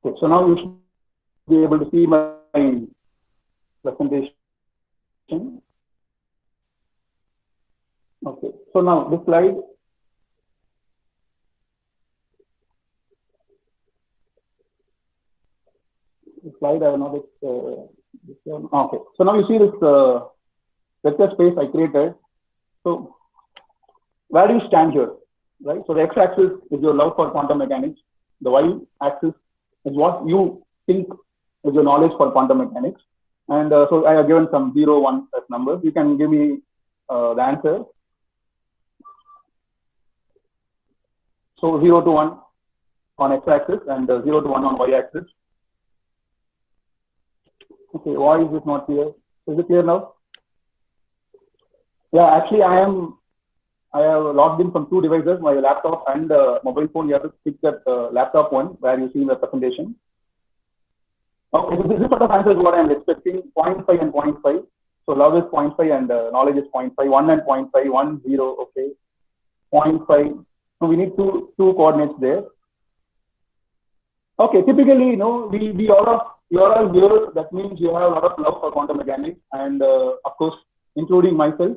Okay, so now you should be able to see my presentation. Okay, so now this slide. I have not this one. Okay, so now you see this vector space I created. So where do you stand here, right? So the x-axis is your love for quantum mechanics. The y-axis is what you think is your knowledge for quantum mechanics. And so I have given some 0, 1 as numbers. You can give me the answer. So 0 to 1 on x-axis and 0 to 1 on y-axis. Okay, why is it not clear? Is it clear now? Yeah, actually I have logged in from 2 devices, my laptop and mobile phone. You have to pick that laptop one where you see the presentation. Okay, so this sort of answers what I am expecting, 0.5 and 0.5. So love is 0.5 and knowledge is 0.5, 1 and 0.5, 1, 0, okay, 0.5. So we need two coordinates there. Okay, typically, you know, we all here, that means you have a lot of love for quantum mechanics and of course, including myself.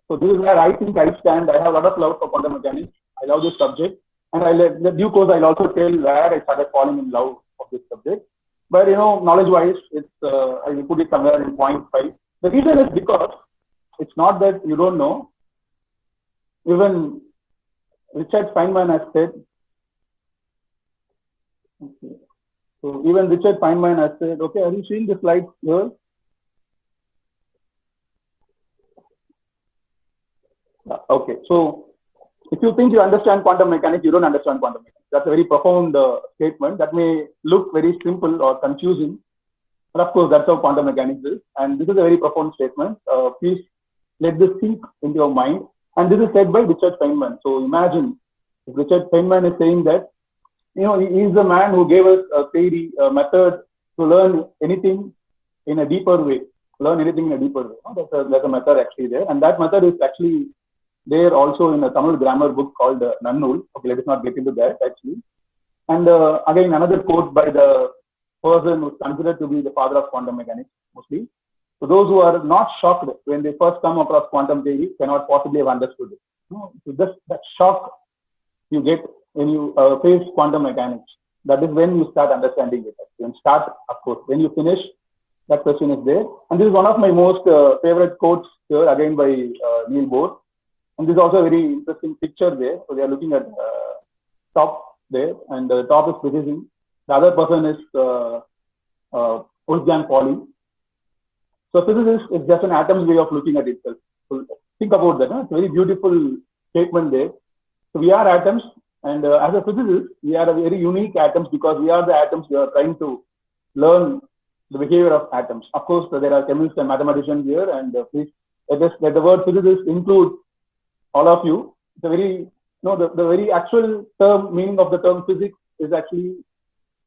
So this is where I think I stand. I have a lot of love for quantum mechanics. I love this subject. And the due course, I'll also tell where I started falling in love of this subject. But, you know, knowledge-wise, it's I will put it somewhere in 0.5. The reason is because it's not that you don't know. Even Richard Feynman has said, okay. So even Richard Feynman has said, okay, have you seen the slide here? Okay, so if you think you understand quantum mechanics, you don't understand quantum mechanics. That's a very profound statement that may look very simple or confusing, but of course that's how quantum mechanics is. And this is a very profound statement. Please let this sink into your mind. And this is said by Richard Feynman. So imagine if Richard Feynman is saying that, you know, he is the man who gave us a theory, a method to learn anything in a deeper way. Learn anything in a deeper way. There's a method actually there, and that method is actually there also in a Tamil grammar book called Nannul. Okay, let us not get into that actually. And again, another quote by the person who's considered to be the father of quantum mechanics, mostly. So those who are not shocked when they first come across quantum theory cannot possibly have understood it. No, so just that shock you get when you face quantum mechanics, that is when you start understanding it. When start, of course, when you finish, that question is there. And this is one of my most favorite quotes here, again by Niels Bohr. And this is also a very interesting picture there. So they are looking at top there, and the top is physicist. The other person is Wolfgang Pauli. So physicist is just an atom's way of looking at itself. So think about that. Huh? It's a very beautiful statement there. So we are atoms, and as a physicist, we are a very unique atoms because we are the atoms we are trying to learn the behavior of atoms. Of course, there are chemists and mathematicians here, and please let the word physicist include all of you. The very, the very actual term, meaning of the term physics is actually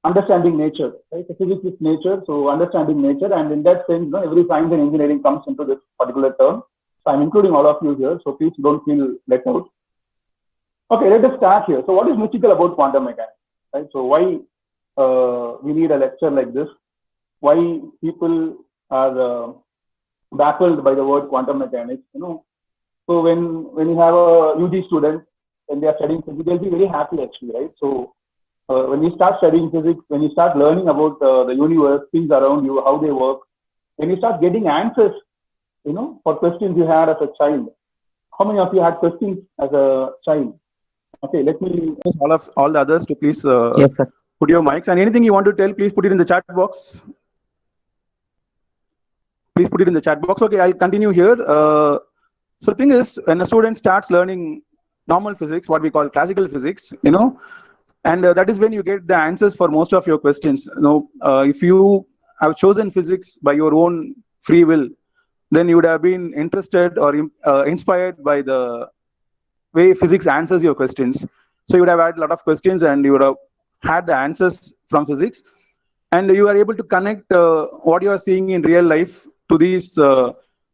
understanding nature, right? So physics is nature, so understanding nature, and in that sense, every science and engineering comes into this particular term. So I'm including all of you here, so please don't feel let out. Okay, let us start here. So what is mystical about quantum mechanics, right? So why we need a lecture like this? Why people are baffled by the word quantum mechanics, So when you have a UG student and they are studying physics, they'll be very happy actually, right? So when you start studying physics, when you start learning about the universe, things around you, how they work, when you start getting answers, for questions you had as a child. How many of you had questions as a child? Okay, let me all the others to please yes, sir. Put your mics, and anything you want to tell, please put it in the chat box. Please put it in the chat box. Okay, I'll continue here. So the thing is, when a student starts learning normal physics, what we call classical physics, and that is when you get the answers for most of your questions. If you have chosen physics by your own free will, then you would have been interested or inspired by the way physics answers your questions. So you would have had a lot of questions, and you would have had the answers from physics, and you are able to connect what you are seeing in real life to these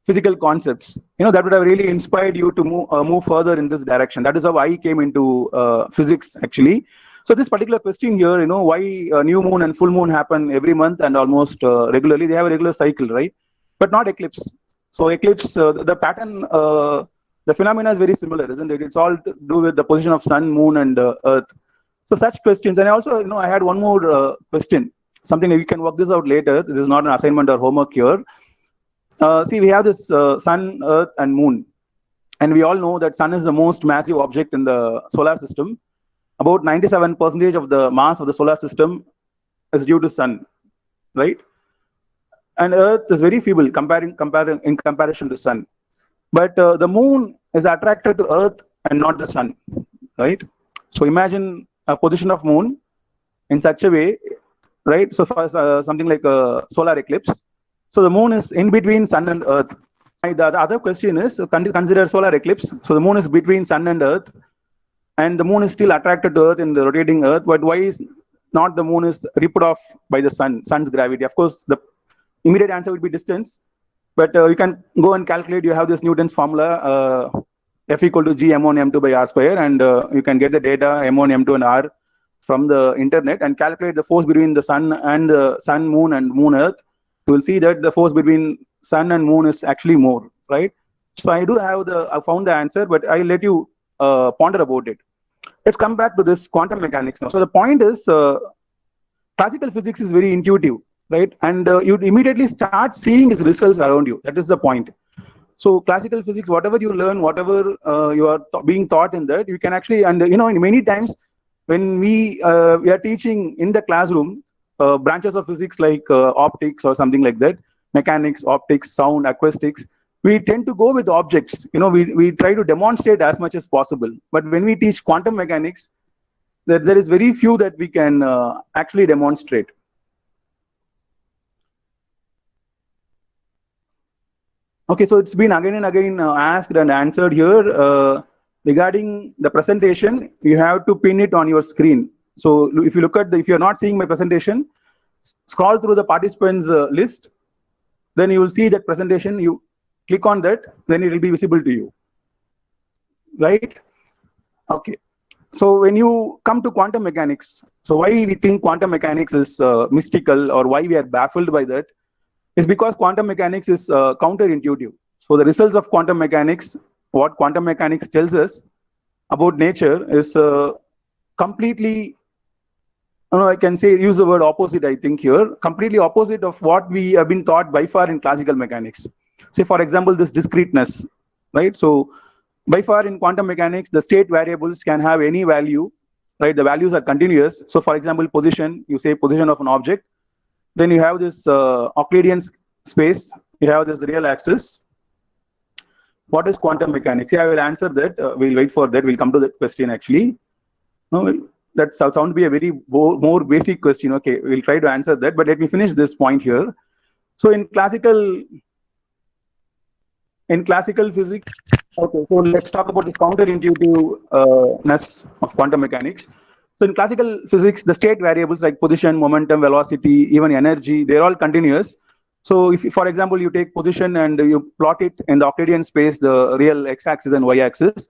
physical concepts. That would have really inspired you to move further in this direction. That is how I came into physics actually. So this particular question here, why new moon and full moon happen every month and almost regularly, they have a regular cycle, right? But not eclipse. So eclipse, the pattern, the phenomena is very similar, isn't it? It's all to do with the position of sun, moon, and earth. So such questions, and also, I had one more question, something that we can work this out later. This is not an assignment or homework here. See, we have this sun, earth, and moon. And we all know that sun is the most massive object in the solar system. About 97% of the mass of the solar system is due to sun, right? And earth is very feeble in comparison to sun. But the moon is attracted to earth and not the sun, right? So imagine a position of moon in such a way, right? So for something like a solar eclipse, so the moon is in between sun and earth. The other question is, consider solar eclipse. So the moon is between sun and earth, and the moon is still attracted to earth in the rotating earth. But why is not the moon is ripped off by the sun's gravity? Of course, the immediate answer would be distance. But you can go and calculate. You have this Newton's formula, F equal to G m1 m2 by r square, and you can get the data m1, m2, and r from the internet and calculate the force between the sun and the sun, moon, and moon, earth. You will see that the force between sun and moon is actually more, right? So I found the answer, but I'll let you ponder about it. Let's come back to this quantum mechanics now. So the point is, classical physics is very intuitive, right? And you'd immediately start seeing its results around you. That is the point. So classical physics, whatever you learn, whatever you are being taught in that, you can actually, and in many times when we are teaching in the classroom, branches of physics like optics or something like that, mechanics, optics, sound, acoustics, we tend to go with objects. We try to demonstrate as much as possible. But when we teach quantum mechanics, there is very few that we can actually demonstrate. Okay, so it's been again and again asked and answered here. Regarding the presentation, you have to pin it on your screen. So if you look at if you're not seeing my presentation, scroll through the participants list, then you will see that presentation. You click on that, then it will be visible to you, right? Okay. So when you come to quantum mechanics, so why we think quantum mechanics is mystical, or why we are baffled by that, is because quantum mechanics is counterintuitive. So the results of quantum mechanics, what quantum mechanics tells us about nature, is completely, I can say, use the word opposite, I think here, completely opposite of what we have been taught by far in classical mechanics. Say, for example, this discreteness, right? So by far in quantum mechanics, the state variables can have any value, right? The values are continuous. So for example, position, you say position of an object. Then you have this Euclidean space. You have this real axis. What is quantum mechanics? Yeah, I will answer that. We'll wait for that. We'll come to that question actually. No, that sounds to be a very more basic question. Okay, we'll try to answer that. But let me finish this point here. So in classical physics, okay, so let's talk about this counterintuitiveness of quantum mechanics. So in classical physics, the state variables like position, momentum, velocity, even energy, they're all continuous. So if, for example, you take position and you plot it in the Euclidean space, the real x-axis and y-axis,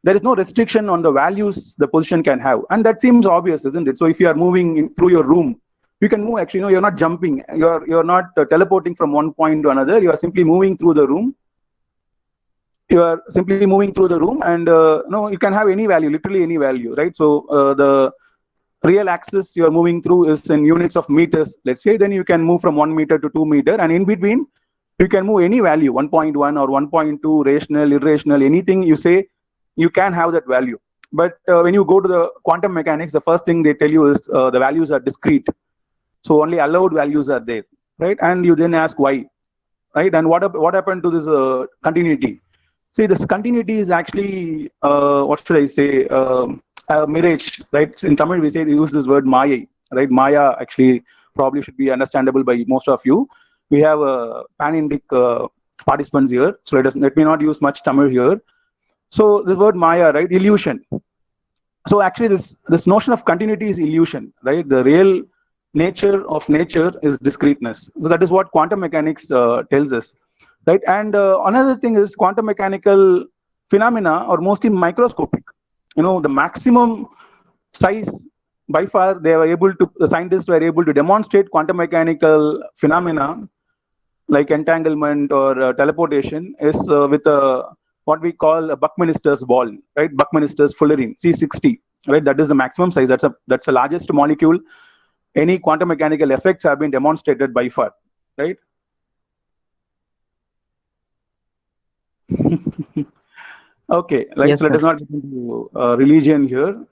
there is no restriction on the values the position can have. And that seems obvious, isn't it? So if you are moving through your room, you can move actually, you're not jumping, you're not teleporting from one point to another, you are simply moving through the room. You are simply moving through the room, and you can have any value, literally any value, right? So the real axis you are moving through is in units of meters, let's say. Then you can move from 1 meter to 2 meter, and in between you can move any value, 1.1 or 1.2, rational, irrational, anything you say, you can have that value. But when you go to the quantum mechanics, the first thing they tell you is the values are discrete. So only allowed values are there, right? And you then ask why, right? And what happened to this continuity? See, this continuity is actually, what should I say, mirage, right? In Tamil, we use this word Maya, right? Maya actually probably should be understandable by most of you. We have pan-Indic participants here, so let me not use much Tamil here. So this word Maya, right? Illusion. So actually this notion of continuity is illusion, right? The real nature of nature is discreteness. So that is what quantum mechanics tells us. Right, and another thing is quantum mechanical phenomena are mostly microscopic. The maximum size by far, the scientists were able to demonstrate quantum mechanical phenomena like entanglement or teleportation is with what we call a Buckminster's ball, right? Buckminster's fullerene, C60, right? That is the maximum size. That's the largest molecule. Any quantum mechanical effects have been demonstrated by far, right? Okay, right. Yes, So let sir. us not get into religion here.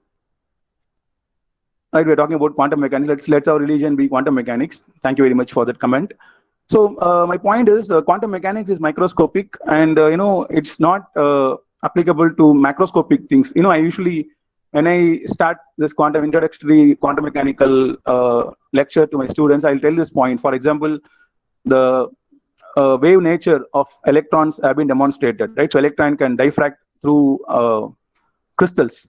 Right, we're talking about quantum mechanics. Let's our religion be quantum mechanics. Thank you very much for that comment. So my point is, quantum mechanics is microscopic, and it's not applicable to macroscopic things. I usually, when I start this introductory quantum mechanical lecture to my students, I'll tell this point. For example, the wave nature of electrons have been demonstrated, right? So electron can diffract through crystals.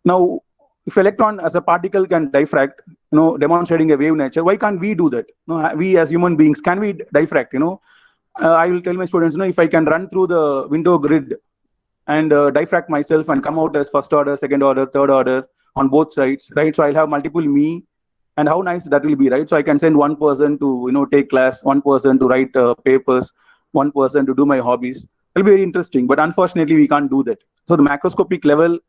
Now, if electron as a particle can diffract, demonstrating a wave nature, why can't we do that? We as human beings, can we diffract? I will tell my students, if I can run through the window grid and diffract myself and come out as first order, second order, third order on both sides, right? So I'll have multiple me, and how nice that will be, right? So I can send one person to take class, one person to write papers, one person to do my hobbies. It'll be very interesting, but unfortunately we can't do that. So the macroscopic level,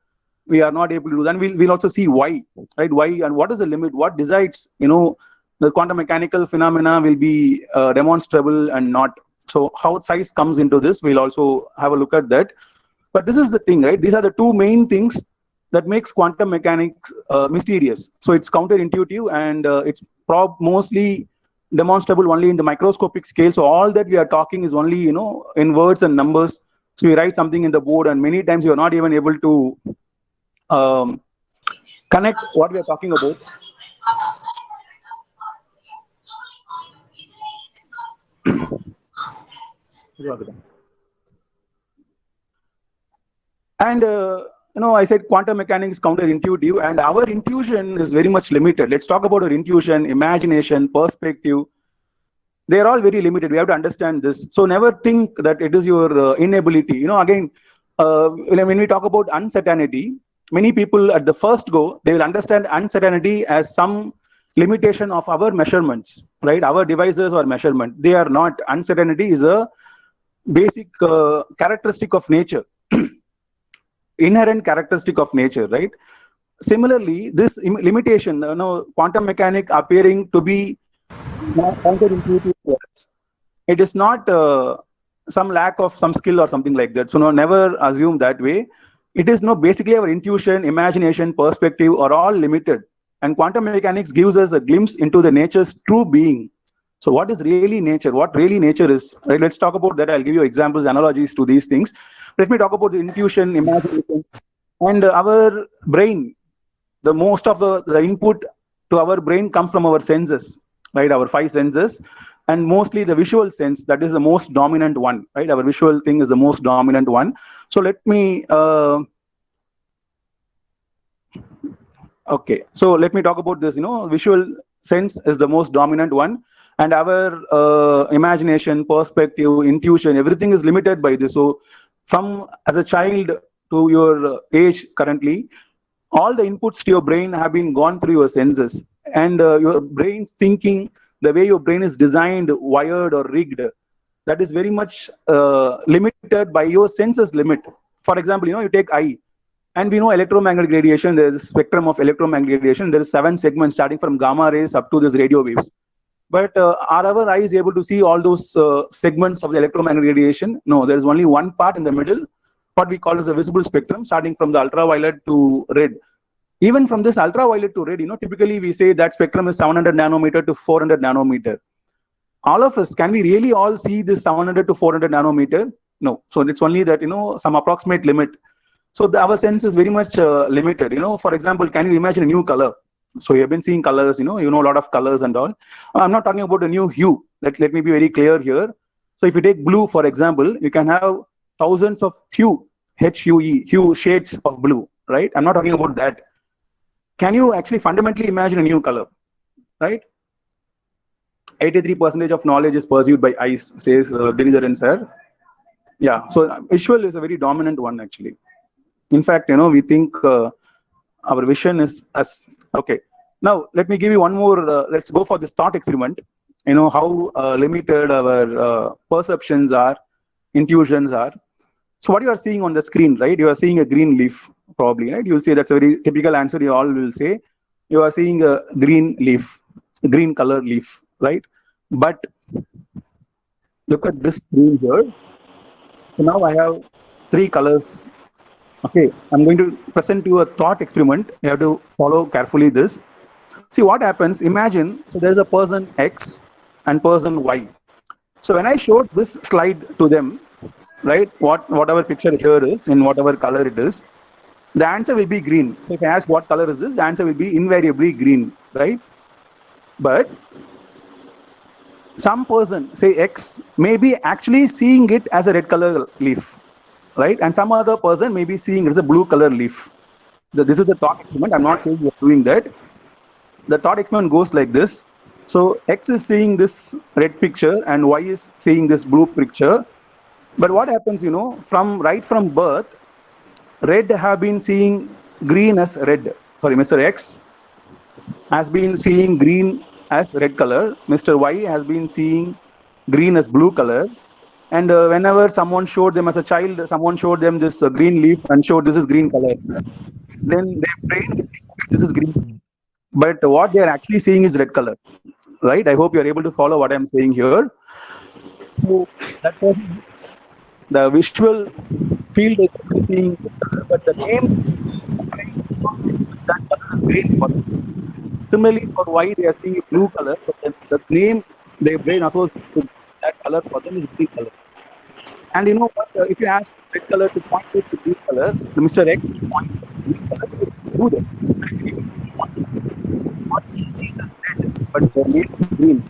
we are not able to do that. And we'll also see why, right? Why and what is the limit? What decides, the quantum mechanical phenomena will be demonstrable and not. So how size comes into this, we'll also have a look at that. But this is the thing, right? These are the two main things that makes quantum mechanics mysterious. So it's counterintuitive, and it's mostly demonstrable only in the microscopic scale. So all that we are talking is only, in words and numbers. So we write something in the board, and many times you are not even able to connect what we are talking about. And I said quantum mechanics is counterintuitive, and our intuition is very much limited. Let's talk about our intuition, imagination, perspective. They are all very limited. We have to understand this. So never think that it is your inability. Again, when we talk about uncertainty, many people at the first go, they will understand uncertainty as some limitation of our measurements, right? Our devices or measurement. They are not. Uncertainty is a basic characteristic of nature, inherent characteristic of nature, right? Similarly, this limitation, quantum mechanics appearing to be counterintuitive, it is not some lack of some skill or something like that. So never assume that way. It is basically our intuition, imagination, perspective are all limited. And quantum mechanics gives us a glimpse into the nature's true being. So what is really nature? What really nature is? Right? Let's talk about that. I'll give you examples, analogies to these things. Let me talk about the intuition, imagination, and our brain. The most of the input to our brain comes from our senses, right? Our 5 senses. And mostly the visual sense, that is the most dominant one, right? Our visual thing is the most dominant one. So let me, okay. So let me talk about this, visual sense is the most dominant one. And our imagination, perspective, intuition, everything is limited by this. So from as a child to your age currently, all the inputs to your brain have been gone through your senses. And your brain's thinking, the way your brain is designed, wired or rigged, that is very much limited by your senses limit. For example, you take eye, and we know electromagnetic radiation, there is a spectrum of electromagnetic radiation. There is 7 segments starting from gamma rays up to this radio waves. But are our eyes able to see all those segments of the electromagnetic radiation? No, there is only one part in the middle, what we call as a visible spectrum, starting from the ultraviolet to red. Even from this ultraviolet to red, typically we say that spectrum is 700 nanometer to 400 nanometer. All of us, can we really all see this 700 to 400 nanometer? No. So it's only that, some approximate limit. So our sense is very much limited. For example, can you imagine a new color? So you have been seeing colors, you know a lot of colors and all. I'm not talking about a new hue. Let me be very clear here. So if you take blue, for example, you can have thousands of hue, H-U-E, hue shades of blue, right? I'm not talking about that. Can you actually fundamentally imagine a new color, right? 83% of knowledge is pursued by eyes, says Giridharan sir. Yeah, so visual is a very dominant one actually. In fact, we think our vision is as, okay. Now, let me give you one more. Let's go for this thought experiment. You know how limited our perceptions are, intuitions are. So what you are seeing on the screen, right? You are seeing a green leaf, probably, right? You will say that's a very typical answer. You all will say you are seeing a green leaf, green color leaf, right? But look at this screen here. So now I have three colors. Okay, I'm going to present you a thought experiment. You have to follow carefully this. See what happens. Imagine, so there's a person X and person Y. So when I showed this slide to them, right, whatever picture here is in whatever color it is, the answer will be green. So if I ask what color is this, the answer will be invariably green, right? But some person, say X, may be actually seeing it as a red color leaf, right? And some other person may be seeing it as a blue color leaf. This is a thought experiment. I'm not saying you're doing that. The thought experiment goes like this. So X is seeing this red picture and Y is seeing this blue picture. But what happens, you know, right from birth, red have been seeing green as red. Sorry, Mr. X has been seeing green as red color. Mr. Y has been seeing green as blue color. And whenever someone showed them as a child, someone showed them this green leaf and showed this is green color, then their brain will think this is green. But what they are actually seeing is red color, right? I hope you are able to follow what I'm saying here. So that person, the visual field is seeing red color, but the name that color is green for them. Similarly, for Y, they are seeing a blue color, but the name their brain associates with that color for them is green color. And you know what? If you ask red color to point to green color, Mr. X to point to green color, do that. What he sees is red, but the name is green.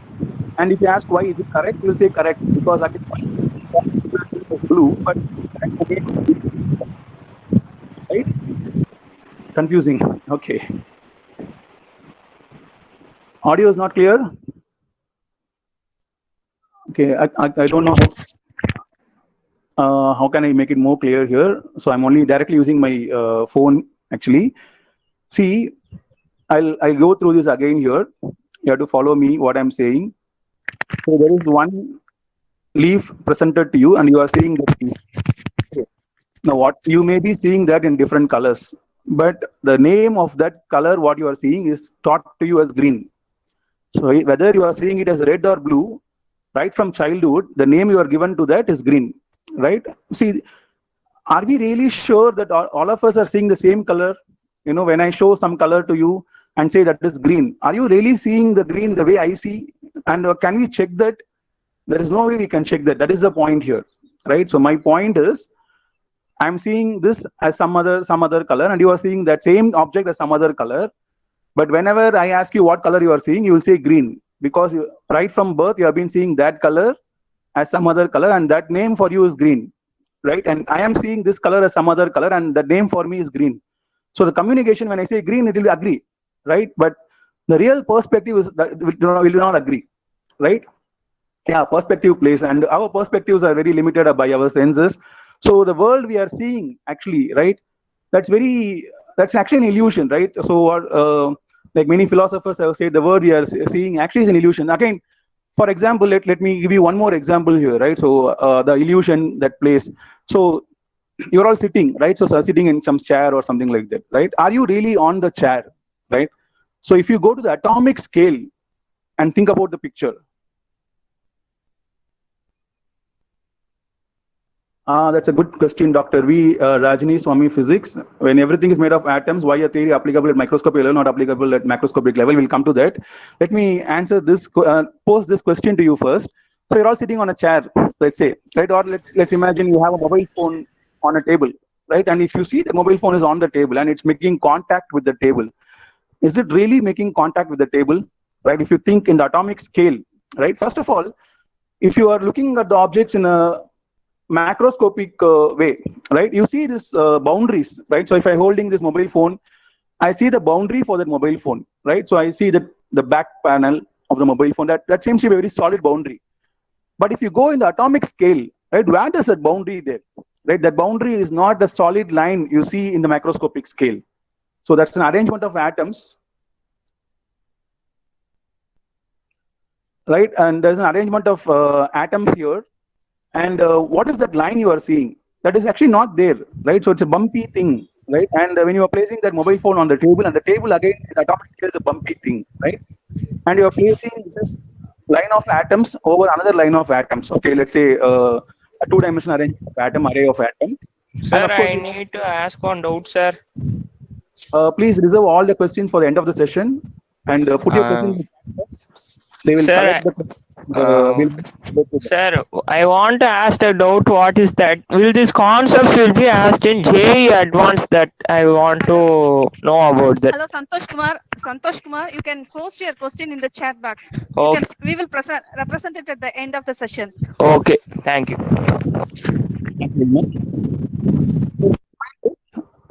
And if you ask why is it correct, you will say correct because I can point to blue, but right? Confusing. Okay. Audio is not clear. Okay, I don't know how can I make it more clear here. So I'm only directly using my phone actually. See, I'll go through this again here. You have to follow me what I'm saying. So there is one leaf presented to you and you are seeing that leaf. Okay. Now what you may be seeing that in different colors, but the name of that color what you are seeing is taught to you as green. So whether you are seeing it as red or blue, right from childhood, the name you are given to that is green, right? See, are we really sure that all of us are seeing the same color? You know, when I show some color to you and say that is green, are you really seeing the green the way I see? And can we check that? There is no way we can check that. That is the point here, right? So my point is, I'm seeing this as some other color, and you are seeing that same object as some other color. But whenever I ask you what color you are seeing, you will say green because right from birth you have been seeing that color as some other color, and that name for you is green, right? And I am seeing this color as some other color, and the name for me is green. So the communication, when I say green, it will agree, right? But the real perspective is that will not agree, right? Yeah, perspective plays, and our perspectives are very limited by our senses. So the world we are seeing, actually, right? That's actually an illusion, right? So like many philosophers have said, the world we are seeing actually is an illusion. Again, for example, let me give you one more example here, right? So the illusion that plays. So you're all sitting, right? So sitting in some chair or something like that, right? Are you really on the chair, right? So if you go to the atomic scale and think about the picture, that's a good question, Dr. V. Rajani Swami Physics. When everything is made of atoms, why a theory applicable at microscopic level, not applicable at macroscopic level? We'll come to that. Let me answer this, pose this question to you first. So you're all sitting on a chair, let's say, right? Or let's imagine you have a mobile phone on a table, right? And if you see the mobile phone is on the table and it's making contact with the table, is it really making contact with the table, right? If you think in the atomic scale, right? First of all, if you are looking at the objects in a macroscopic way, right? You see this boundaries, right? So if I'm holding this mobile phone, I see the boundary for that mobile phone, right? So I see the back panel of the mobile phone. That seems to be a very solid boundary. But if you go in the atomic scale, right, where does that boundary there? Right? That boundary is not the solid line you see in the macroscopic scale. So that's an arrangement of atoms. right? And there's an arrangement of atoms here. And what is that line you are seeing? That is actually not there, right? So it's a bumpy thing, right? And when you are placing that mobile phone on the table, and the table again, the atomic scale is a bumpy thing, right? And you are placing this line of atoms over another line of atoms. Okay, let's say a two-dimensional arrangement of atom, array of atoms. And Sir, of course, I need to ask one doubt, sir. please reserve all the questions for the end of the session, and put your questions Uh, in the chat box. They will sir, collect the questions. We'll okay. go through them. Sir, I want to ask a doubt. What is that? Will these concepts will be asked in JEE Advanced? That I want to know about that. Hello, Santosh Kumar. Santosh Kumar, you can post your question in the chat box. Okay. We will represent it at the end of the session. Okay. Thank you. Thank you very much.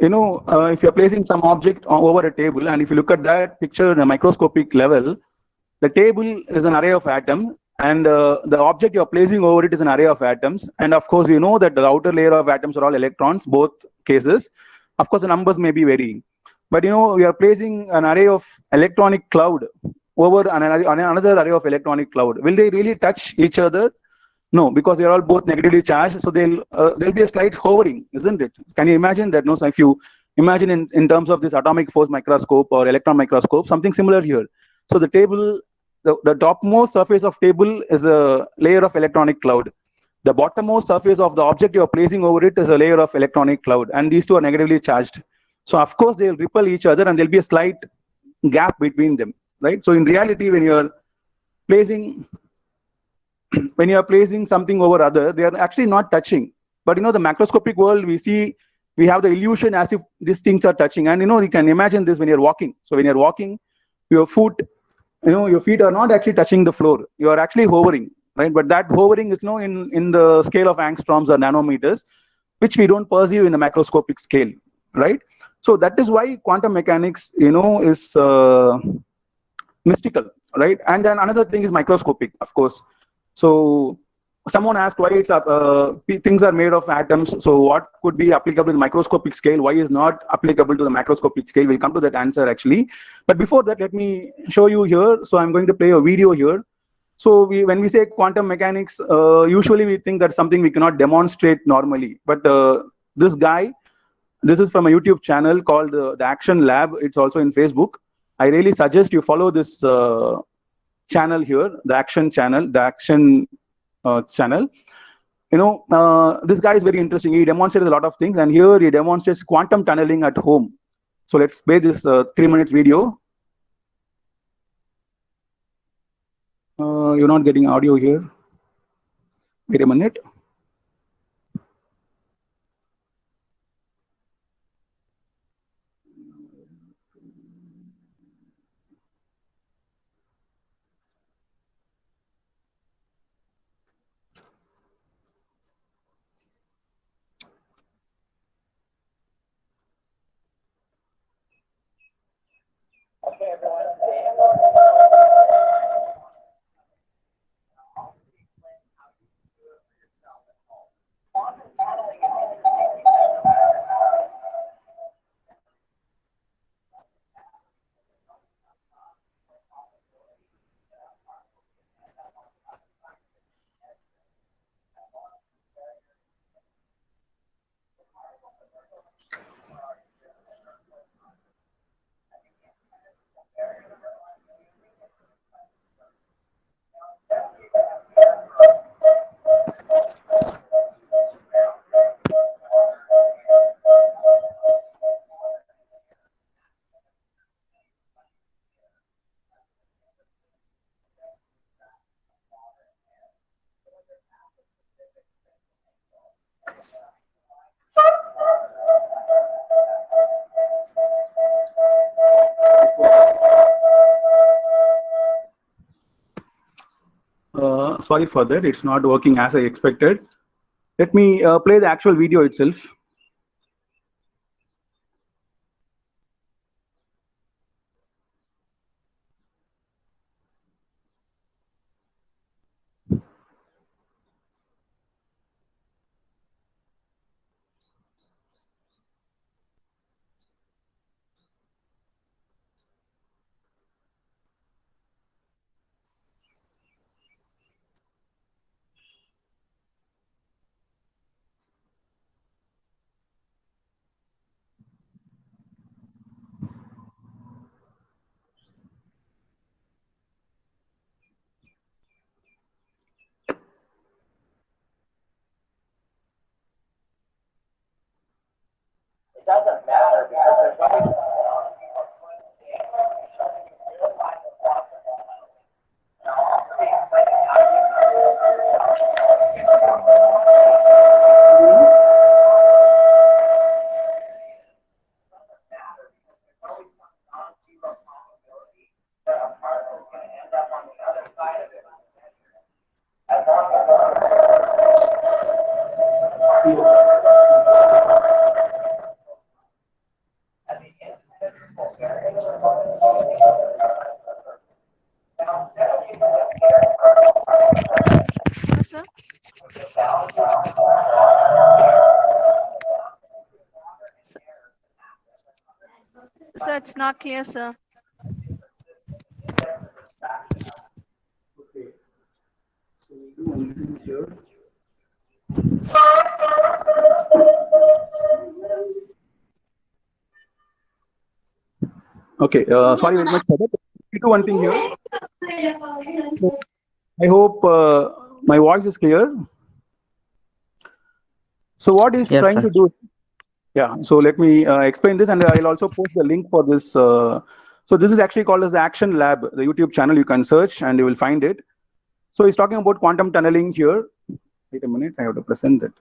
If you're placing some object over a table, and if you look at that picture in a microscopic level, the table is an array of atoms, and the object you're placing over it is an array of atoms. And of course, we know that the outer layer of atoms are all electrons, both cases. Of course, the numbers may be varying, but we are placing an array of electronic cloud over another array of electronic cloud. Will they really touch each other? No, because they are all both negatively charged, so there'll be a slight hovering, isn't it? Can you imagine that? No, so if you imagine in terms of this atomic force microscope or electron microscope, something similar here. So the table, the topmost surface of table is a layer of electronic cloud. The bottommost surface of the object you are placing over it is a layer of electronic cloud, and these two are negatively charged. So of course they'll repel each other, and there'll be a slight gap between them, right? So in reality, when you are placing when you are placing something over other, they are actually not touching. But the macroscopic world, we have the illusion as if these things are touching. And you can imagine this when you're walking. So when you're walking, your foot, your feet are not actually touching the floor. You are actually hovering, right? But that hovering is in the scale of angstroms or nanometers, which we don't perceive in the macroscopic scale, right? So that is why quantum mechanics, is mystical, right? And then another thing is microscopic, of course. So someone asked why things are made of atoms. So what could be applicable to the microscopic scale? Why is not applicable to the macroscopic scale? We'll come to that answer actually. But before that, let me show you here. So I'm going to play a video here. So when we say quantum mechanics, usually we think that's something we cannot demonstrate normally. But this guy, this is from a YouTube channel called the Action Lab. It's also in Facebook. I really suggest you follow this channel here, the Action channel, the Action channel. This guy is very interesting. He demonstrates a lot of things, and here he demonstrates quantum tunneling at home. So let's play this 3 minutes video. You're not getting audio here. Wait a minute. Sorry for that. It's not working as I expected. Let me play the actual video itself. doesn't matter because there's always Sir? Sir, it's not clear, sir. Okay, sorry very much for that. We do one thing here. I hope my voice is clear. So what is Yes, trying sir. to do? Yeah, so let me explain this, and I'll also post the link for this. So this is actually called as the Action Lab, the YouTube channel. You can search and you will find it. So he's talking about quantum tunneling here. Wait a minute, I have to present that.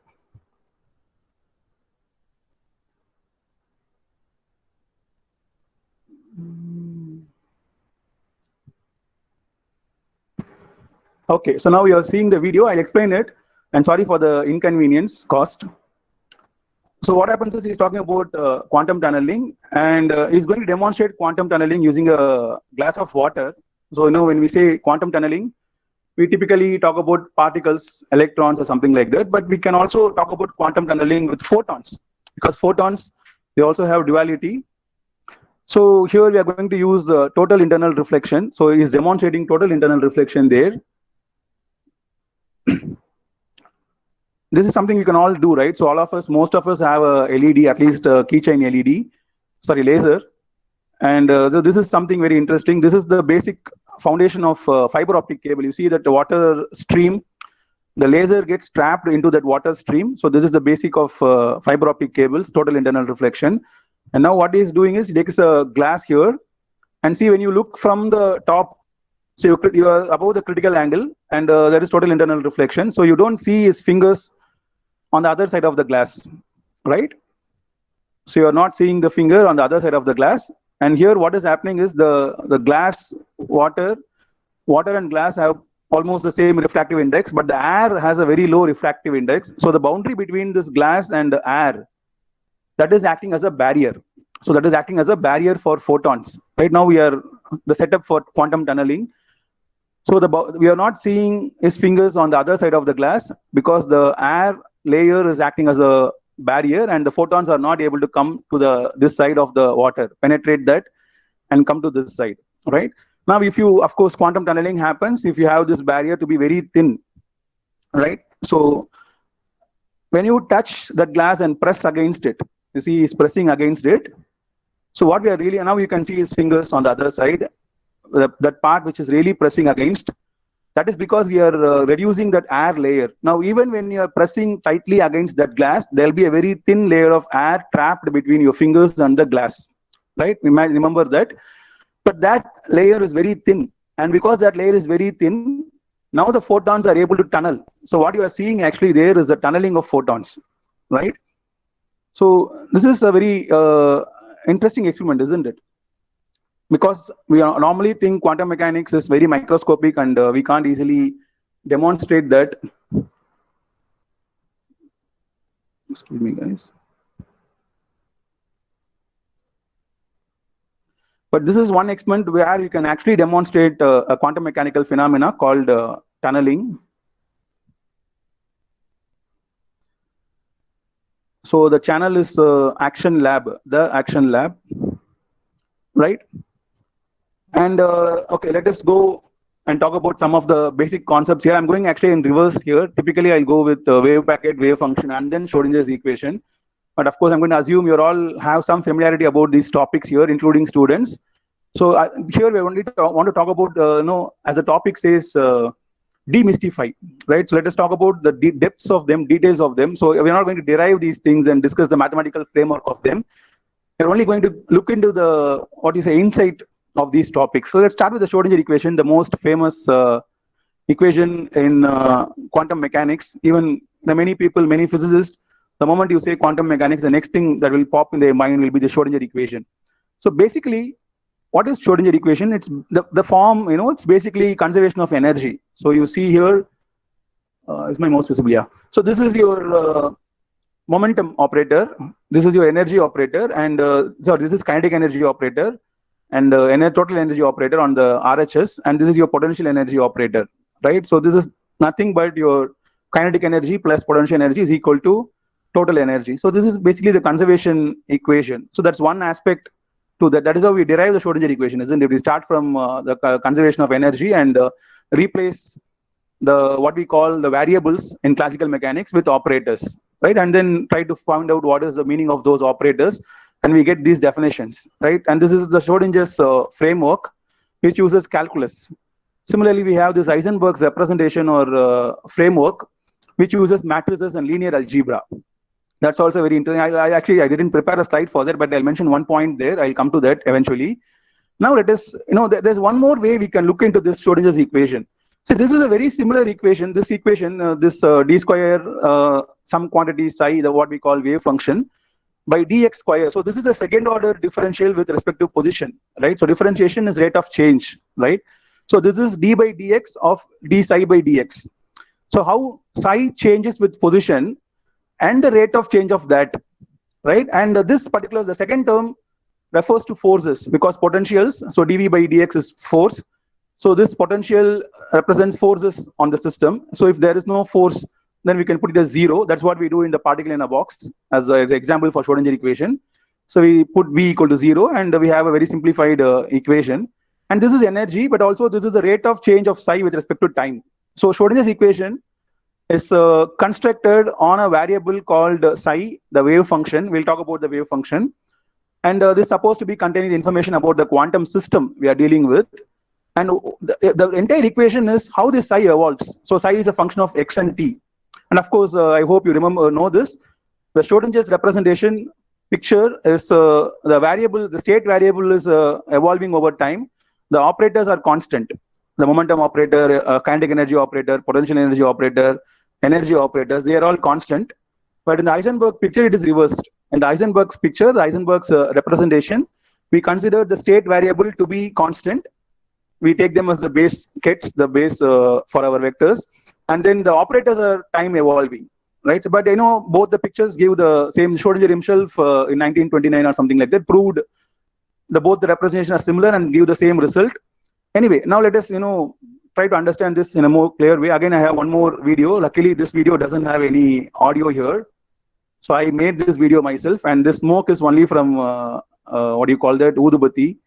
Okay, so now you are seeing the video. I'll explain it, and sorry for the inconvenience caused. So what happens is he's talking about quantum tunneling, and he's going to demonstrate quantum tunneling using a glass of water. So when we say quantum tunneling, we typically talk about particles, electrons, or something like that. But we can also talk about quantum tunneling with photons, because photons, they also have duality. So here we are going to use total internal reflection. So he's demonstrating total internal reflection there. This is something we can all do, right? So all of us, most of us have a LED, at least a keychain LED, sorry, laser. And so this is something very interesting. This is the basic foundation of fiber optic cable. You see that the water stream, the laser gets trapped into that water stream. So this is the basic of fiber optic cables, total internal reflection. And now what he's doing is he takes a glass here, and see when you look from the top, so you are above the critical angle, and there is total internal reflection. So you don't see his fingers on the other side of the glass, right? So you are not seeing the finger on the other side of the glass. And here what is happening is the glass, water and glass have almost the same refractive index, but the air has a very low refractive index. So the boundary between this glass and the air, that is acting as a barrier. So that is acting as a barrier for photons. Right now we are the setup for quantum tunneling. So we are not seeing his fingers on the other side of the glass because the air layer is acting as a barrier, and the photons are not able to come to this side of the water, penetrate that and come to this side, right? Now, if you, of course, quantum tunneling happens if you have this barrier to be very thin, right? So when you touch that glass and press against it, you see he's pressing against it. So what we are really, now you can see his fingers on the other side, that part which is really pressing against. That is because we are reducing that air layer. Now, even when you are pressing tightly against that glass, there will be a very thin layer of air trapped between your fingers and the glass, right? You might remember that. But that layer is very thin. And because that layer is very thin, now the photons are able to tunnel. So what you are seeing actually there is the tunneling of photons, right? So this is a very interesting experiment, isn't it? Because we normally think quantum mechanics is very microscopic, and we can't easily demonstrate that. Excuse me, guys. But this is one experiment where you can actually demonstrate a quantum mechanical phenomena called tunneling. So the channel is Action Lab, the Action Lab, right? And okay, let us go and talk about some of the basic concepts here. I'm going actually in reverse here. Typically, I'll go with wave packet, wave function, and then Schrodinger's equation. But of course, I'm going to assume you all have some familiarity about these topics here, including students. So here we only want to talk about, as the topic says, demystify, right? So let us talk about the depths of them, details of them. So we're not going to derive these things and discuss the mathematical framework of them. We're only going to look into the, insight of these topics. So let's start with the Schrodinger equation, the most famous equation in quantum mechanics. Even the many people, many physicists, the moment you say quantum mechanics, the next thing that will pop in their mind will be the Schrodinger equation. So basically, what is Schrodinger equation? It's the form, it's basically conservation of energy. So you see here, is my mouse visible? Yeah. So this is your momentum operator. This is your energy operator, and this is kinetic energy operator, and total energy operator on the RHS, and this is your potential energy operator, right? So this is nothing but your kinetic energy plus potential energy is equal to total energy. So this is basically the conservation equation. So that's one aspect to that. That is how we derive the Schrodinger equation, isn't it? We start from the conservation of energy and replace what we call the variables in classical mechanics with operators, right? And then try to find out what is the meaning of those operators, and we get these definitions, right? And this is the Schrodinger's framework, which uses calculus. Similarly, we have this Heisenberg's representation or framework, which uses matrices and linear algebra. That's also very interesting. I didn't prepare a slide for that, but I'll mention one point there. I'll come to that eventually. Now let us, there's one more way we can look into this Schrodinger's equation. So this is a very similar equation. This equation, this d square, some quantity psi, what we call wave function, by dx square. So this is a second order differential with respect to position, right? So differentiation is rate of change, right? So this is d by dx of d psi by dx. So how psi changes with position and the rate of change of that, right? And this particular, the second term refers to forces because potentials, so dv by dx is force. So this potential represents forces on the system. So if there is no force, then we can put it as 0. That's what we do in the particle in a box as an example for Schrodinger equation. So we put v equal to 0 and we have a very simplified equation. And this is energy, but also this is the rate of change of psi with respect to time. So Schrodinger's equation is constructed on a variable called psi, the wave function. We'll talk about the wave function. And this is supposed to be containing the information about the quantum system we are dealing with. And the entire equation is how this psi evolves. So psi is a function of x and t. And of course, I hope you know this. The Schrodinger's representation picture is the state variable is evolving over time. The operators are constant. The momentum operator, kinetic energy operator, potential energy operator, energy operators, they are all constant. But in the Heisenberg picture, it is reversed. In the Heisenberg's picture, the Heisenberg's representation, we consider the state variable to be constant. We take them as the base kits, the base for our vectors. And then the operators are time evolving, right? But both the pictures give the same. Schrodinger himself in 1929 or something like that proved both the representation are similar and give the same result. Anyway, now let us, try to understand this in a more clear way. Again, I have one more video. Luckily, this video doesn't have any audio here. So I made this video myself, and this smoke is only from, what do you call that? Udubati,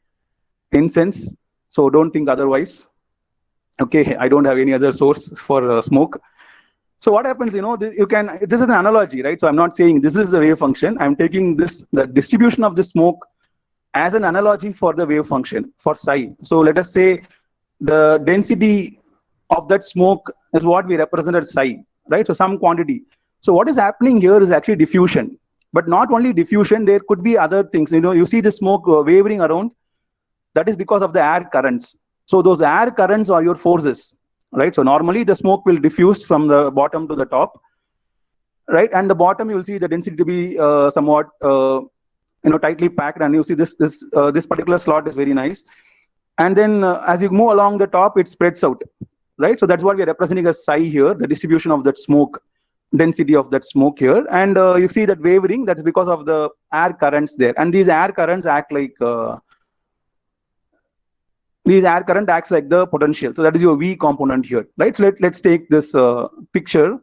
incense. So don't think otherwise. Okay, I don't have any other source for smoke. So what happens, this is an analogy, right? So I'm not saying this is the wave function. I'm taking the distribution of the smoke as an analogy for the wave function, for psi. So let us say the density of that smoke is what we represent as psi, right? So some quantity. So what is happening here is actually diffusion. But not only diffusion, there could be other things. You see the smoke wavering around. That is because of the air currents. So those air currents are your forces, right? So normally the smoke will diffuse from the bottom to the top, right? And the bottom, you will see the density to be somewhat, tightly packed. And you see this particular slot is very nice. And then as you move along the top, it spreads out, right? So that's what we're representing as psi here, the distribution of that smoke, density of that smoke here. And you see that wavering, that's because of the air currents there. And these air currents act like, acts like the potential. So that is your V component here, right? So let's take this picture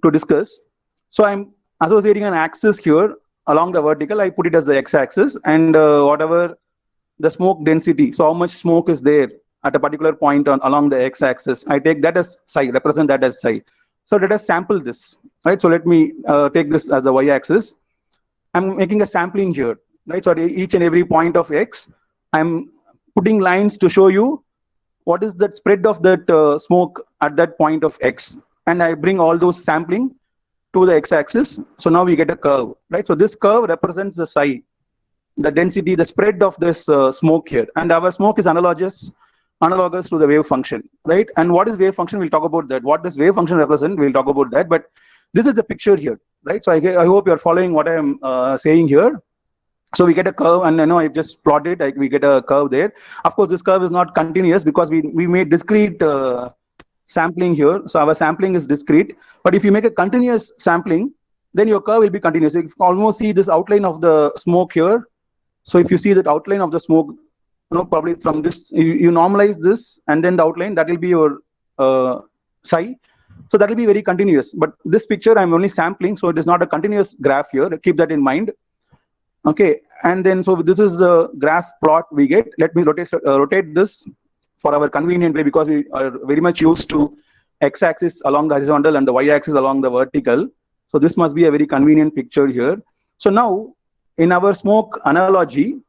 to discuss. So I'm associating an axis here along the vertical. I put it as the x-axis, and whatever the smoke density, so how much smoke is there at a particular point along the x-axis, I take that as psi, represent that as psi. So let us sample this, right? So let me take this as the y-axis. I'm making a sampling here, right? So at each and every point of x, I'm putting lines to show you what is the spread of that smoke at that point of X. And I bring all those sampling to the X-axis. So now we get a curve, right? So this curve represents the psi, the density, the spread of this smoke here. And our smoke is analogous to the wave function, right? And what is wave function? We'll talk about that. What does wave function represent? We'll talk about that. But this is the picture here, right? So I hope you're following what I am saying here. So we get a curve, and I know I just plotted it. We get a curve there. Of course, this curve is not continuous because we made discrete sampling here. So our sampling is discrete. But if you make a continuous sampling, then your curve will be continuous. You can almost see this outline of the smoke here. So if you see that outline of the smoke, probably from this, you normalize this, and then the outline, that will be your psi. So that will be very continuous. But this picture, I'm only sampling, so it is not a continuous graph here. Keep that in mind. Okay, and then so this is the graph plot we get. Let me rotate this for our convenient way, because we are very much used to x-axis along the horizontal and the y-axis along the vertical. So this must be a very convenient picture here. So now in our smoke analogy,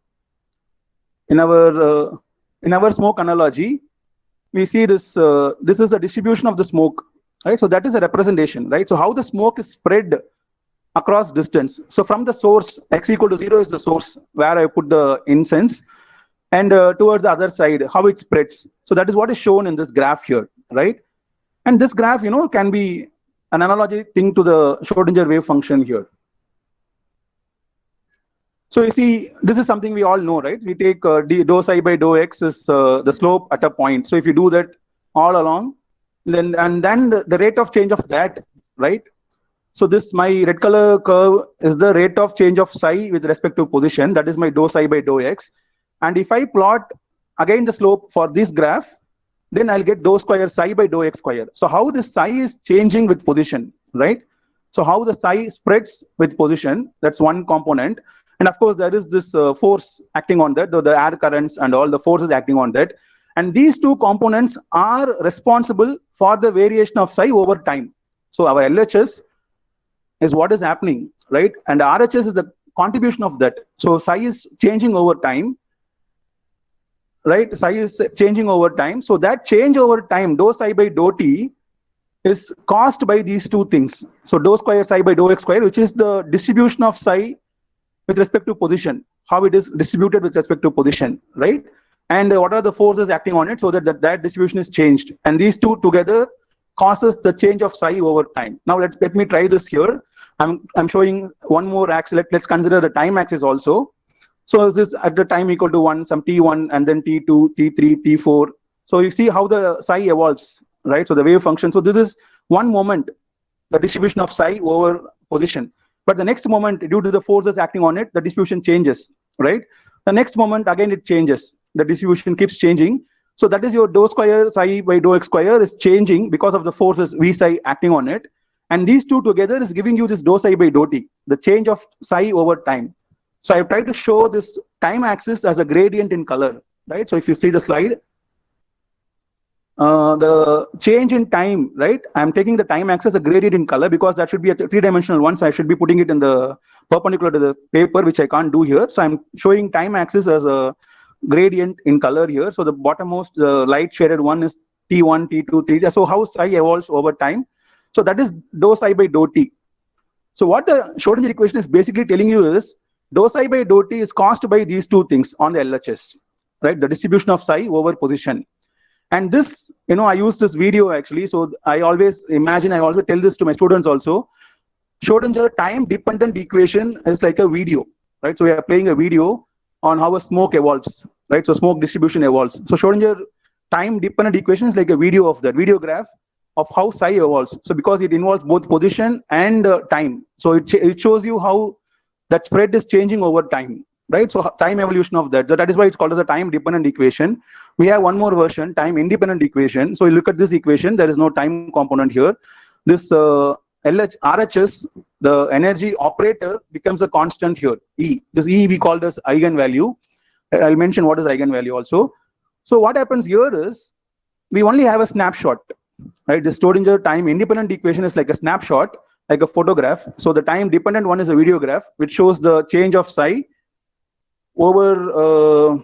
we see this. This is the distribution of the smoke, right? So that is a representation, right? So how the smoke is spread across distance. So from the source, x equal to 0 is the source where I put the incense, and towards the other side, how it spreads. So that is what is shown in this graph here, right? And this graph, can be an analogy thing to the Schrodinger wave function here. So you see, this is something we all know, right? We take dou psi by dou x is the slope at a point. So if you do that all along, then the rate of change of that, right? So this, my red color curve is the rate of change of psi with respect to position. That is my dou psi by dou x. And if I plot again the slope for this graph, then I'll get dou square psi by dou x square. So how the psi is changing with position, right? So how the psi spreads with position, that's one component. And of course, there is this force acting on that, the air currents and all the forces acting on that. And these two components are responsible for the variation of psi over time. So our LHS is what is happening, right? And RHS is the contribution of that. So psi is changing over time, right? Psi is changing over time. So that change over time, dou psi by dou t, is caused by these two things. So dou square psi by dou x square, which is the distribution of psi with respect to position, how it is distributed with respect to position, right? And what are the forces acting on it so that that distribution is changed. And these two together causes the change of psi over time. Now let me try this here. I'm showing one more axis. Let's consider the time axis also. So is this at the time equal to 1, some t1, and then t2, t3, t4. So you see how the psi evolves, right? So the wave function. So this is one moment, the distribution of psi over position. But the next moment, due to the forces acting on it, the distribution changes, right? The next moment, again, it changes. The distribution keeps changing. So that is your dou square psi by dou x square is changing because of the forces v psi acting on it. And these two together is giving you this dou psi by dou t, the change of psi over time. So I've tried to show this time axis as a gradient in color, right? So if you see the slide, the change in time, right? I'm taking the time axis as a gradient in color because that should be a three-dimensional one. So I should be putting it in the perpendicular to the paper, which I can't do here. So I'm showing time axis as a gradient in color here. So the bottommost, the light shaded one is T1, T2, T3. So how psi evolves over time. So that is dou psi by dou t. So what the Schrodinger equation is basically telling you is dou psi by dou t is caused by these two things on the LHS, right? The distribution of psi over position. And this, I use this video actually. So I always tell this to my students also. Schrodinger time dependent equation is like a video, right? So we are playing a video on how a smoke evolves, right? So smoke distribution evolves. So Schrodinger time dependent equation is like a video of that, video graph of how psi evolves. So because it involves both position and time. So it shows you how that spread is changing over time, right? So time evolution of that. So that is why it's called as a time dependent equation. We have one more version, time independent equation. So you look at this equation, there is no time component here. This RHS, the energy operator, becomes a constant here, E. This E we called as eigenvalue. I'll mention what is eigenvalue also. So what happens here is, we only have a snapshot, right? The Schrodinger time independent equation is like a snapshot, like a photograph. So the time dependent one is a video graph, which shows the change of psi over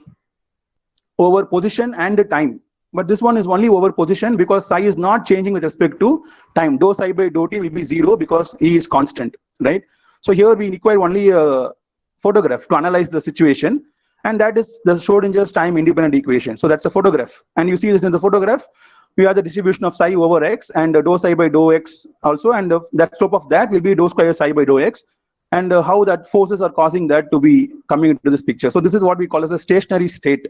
position and the time. but this one is only over position because psi is not changing with respect to time. Dou psi by dou t will be 0 because E is constant, right? So here we require only a photograph to analyze the situation, and that is the Schrodinger's time independent equation. So that's a photograph, and you see this in the photograph. We have the distribution of psi over x and dou psi by dou x also, and that slope of that will be dou square psi by dou x, and how that forces are causing that to be coming into this picture. So this is what we call as a stationary state.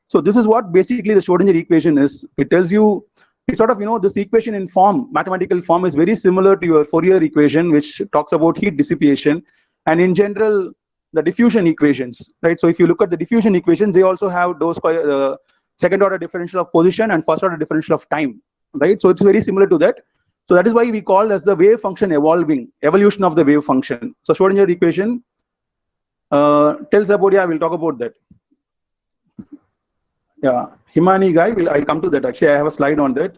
So this is what basically the Schrodinger equation is. It tells you, it's sort of, this equation in form, mathematical form, is very similar to your Fourier equation, which talks about heat dissipation, and in general, the diffusion equations, right? So if you look at the diffusion equations, they also have dou square, second order differential of position and first order differential of time, right? So it's very similar to that. So that is why we call as the wave function evolution of the wave function. So Schrodinger equation tells about, we'll talk about that. Yeah, Himani guy, I'll come to that. Actually, I have a slide on that.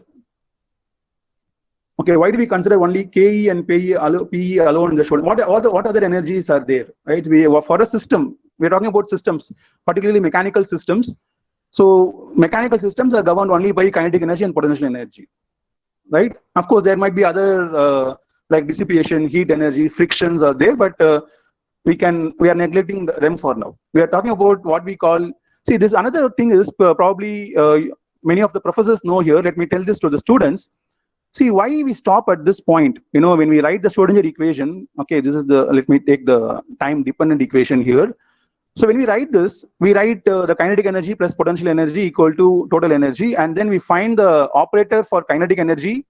Okay, why do we consider only Ke and PE alone in the Schrodinger? What other energies are there, right? For a system, we're talking about systems, particularly mechanical systems. So mechanical systems are governed only by kinetic energy and potential energy, right? Of course, there might be other like dissipation, heat energy, frictions are there, but we are neglecting them for now. We are talking about what we call. See, this another thing is probably many of the professors know here. Let me tell this to the students. See, why we stop at this point? When we write the Schrodinger equation. Okay, this is let me take the time dependent equation here. So when we write this, we write the kinetic energy plus potential energy equal to total energy, and then we find the operator for kinetic energy,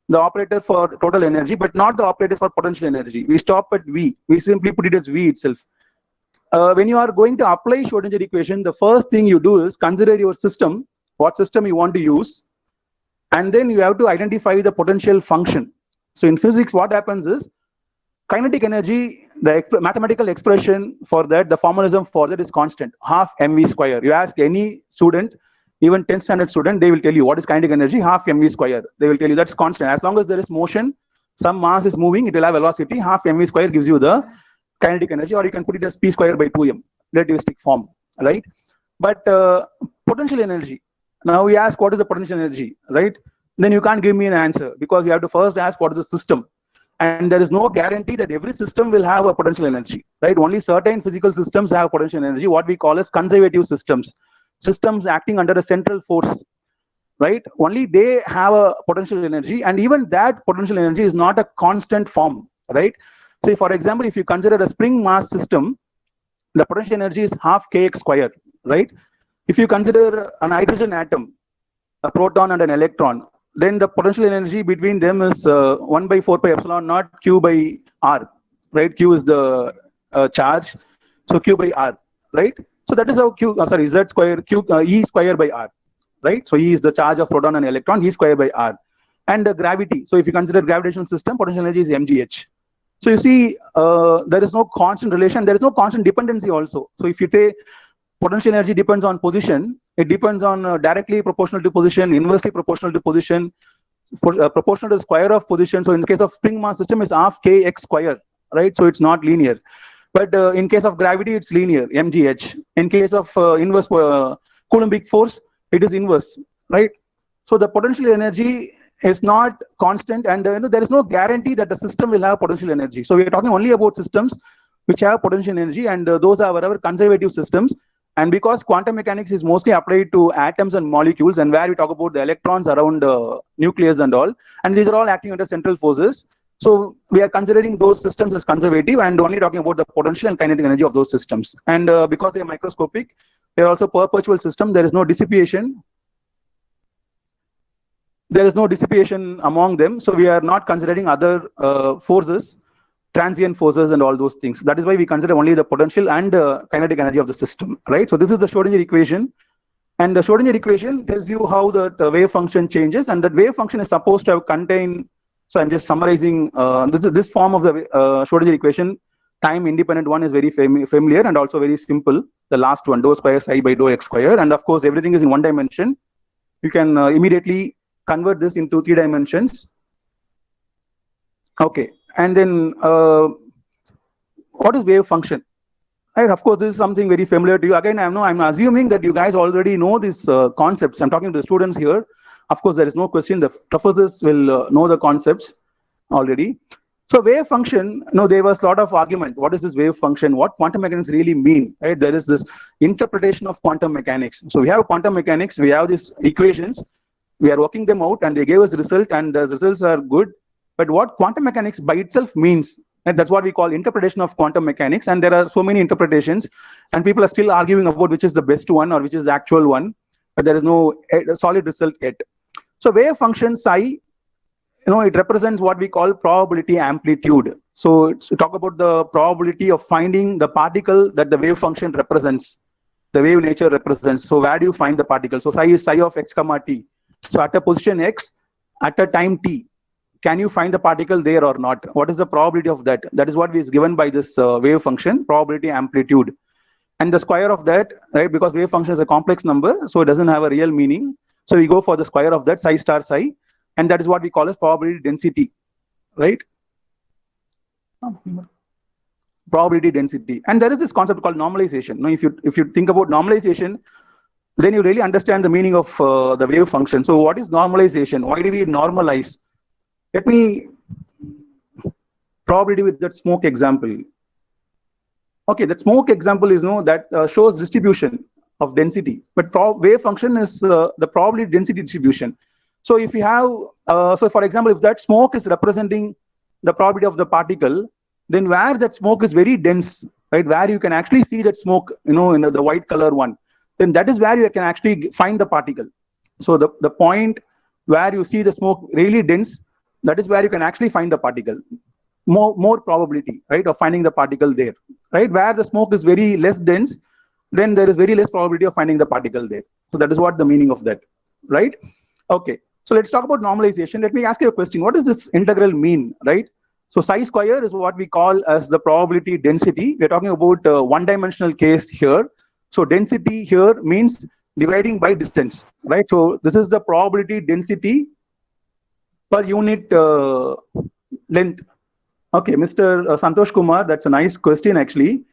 the operator for total energy, but not the operator for potential energy. We stop at V. We simply put it as V itself. When you are going to apply Schrodinger equation, the first thing you do is consider your system, what system you want to use, and then you have to identify the potential function. So in physics, what happens is, kinetic energy, the mathematical expression for that, the formalism for that is constant, half mv square. You ask any student, even 10th standard student, they will tell you what is kinetic energy, half mv square. They will tell you that's constant. As long as there is motion, some mass is moving, it will have velocity, half mv square gives you the kinetic energy, or you can put it as p square by 2m, relativistic form, right? But potential energy, now we ask what is the potential energy, right? Then you can't give me an answer because you have to first ask what is the system. And there is no guarantee that every system will have a potential energy, right? Only certain physical systems have potential energy, what we call as conservative systems, systems acting under a central force, right? Only they have a potential energy, and even that potential energy is not a constant form, right? Say, for example, if you consider a spring mass system, the potential energy is half kx square, right? If you consider an hydrogen atom, a proton and an electron, then the potential energy between them is 1 by 4 pi epsilon naught q by r, right? Q is the charge, so q by r, right? So that is how z square e square by r, right? So E is the charge of proton and electron, E square by r. And gravity, so if you consider gravitational system, potential energy is mgh. So you see, there is no constant relation, there is no constant dependency also. So if you say potential energy depends on position, it depends on directly proportional to position, inversely proportional to position, proportional to the square of position. So in the case of spring mass system, is half kx square, right? So it's not linear. But in case of gravity, it's linear, mgh. In case of inverse Coulombic force, it is inverse, right? So the potential energy is not constant, and there is no guarantee that the system will have potential energy. So we are talking only about systems which have potential energy, and those are whatever conservative systems. And because quantum mechanics is mostly applied to atoms and molecules, and where we talk about the electrons around nucleus and all, and these are all acting under central forces. So we are considering those systems as conservative and only talking about the potential and kinetic energy of those systems. And because they are microscopic, they are also perpetual system. There is no dissipation. There is no dissipation among them. So we are not considering other forces, transient forces and all those things. That is why we consider only the potential and kinetic energy of the system, right? So this is the Schrodinger equation. And the Schrodinger equation tells you how the wave function changes, and that wave function is supposed to have contain. So I'm just summarizing this form of the Schrodinger equation. Time independent one is very familiar and also very simple. The last one, dou square psi by dou x square. And of course, everything is in one dimension. You can immediately convert this into 3 dimensions. Okay. And then what is wave function? Right, of course, this is something very familiar to you. Again, I'm assuming that you guys already know these concepts. I'm talking to the students here. Of course, there is no question. The professors will know the concepts already. So wave function, there was a lot of argument. What is this wave function? What quantum mechanics really mean? Right? There is this interpretation of quantum mechanics. So we have quantum mechanics. We have these equations. We are working them out, and they gave us the result, and the results are good. But what quantum mechanics by itself means, and that's what we call interpretation of quantum mechanics. And there are so many interpretations, and people are still arguing about which is the best one or which is the actual one. But there is no solid result yet. So wave function psi, it represents what we call probability amplitude. So talk about the probability of finding the particle that the wave function represents, the wave nature represents. So where do you find the particle? So psi is psi of x comma t. So at a position x, at a time t, can you find the particle there or not? What is the probability of that? That is what is given by this wave function, probability amplitude. And the square of that, right, because wave function is a complex number, so it doesn't have a real meaning. So we go for the square of that, psi star psi, and that is what we call as probability density, right? Probability density. And there is this concept called normalization. Now, if you think about normalization, then you really understand the meaning of the wave function. So what is normalization? Why do we normalize? Let me probability with that smoke example. Okay, that smoke example is that shows distribution of density, but wave function is the probability density distribution. So if you have, so for example, if that smoke is representing the probability of the particle, then where that smoke is very dense, right, where you can actually see that smoke, in the white color one, then that is where you can actually find the particle. So the point where you see the smoke really dense, that is where you can actually find the particle. More probability, right, of finding the particle there, right? Where the smoke is very less dense, then there is very less probability of finding the particle there. So that is what the meaning of that, right? Okay, so let's talk about normalization. Let me ask you a question. What does this integral mean, right? So psi square is what we call as the probability density. We're talking about a one-dimensional case here. So density here means dividing by distance, right? So this is the probability density per unit length. Okay, Mr. Santosh Kumar, that's a nice question actually.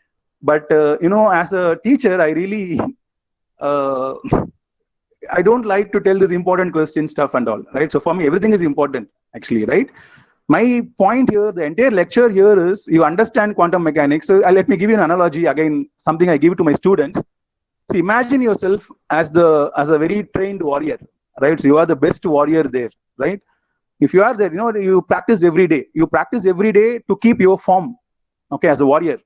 But, as a teacher, I really, I don't like to tell this important question stuff and all, right? So for me, everything is important actually, right? My point here, the entire lecture here is you understand quantum mechanics. So let me give you an analogy, again, something I give to my students. So imagine yourself as a very trained warrior, right? So you are the best warrior there, right? If you are there, you practice every day. You practice every day to keep your form, okay, as a warrior.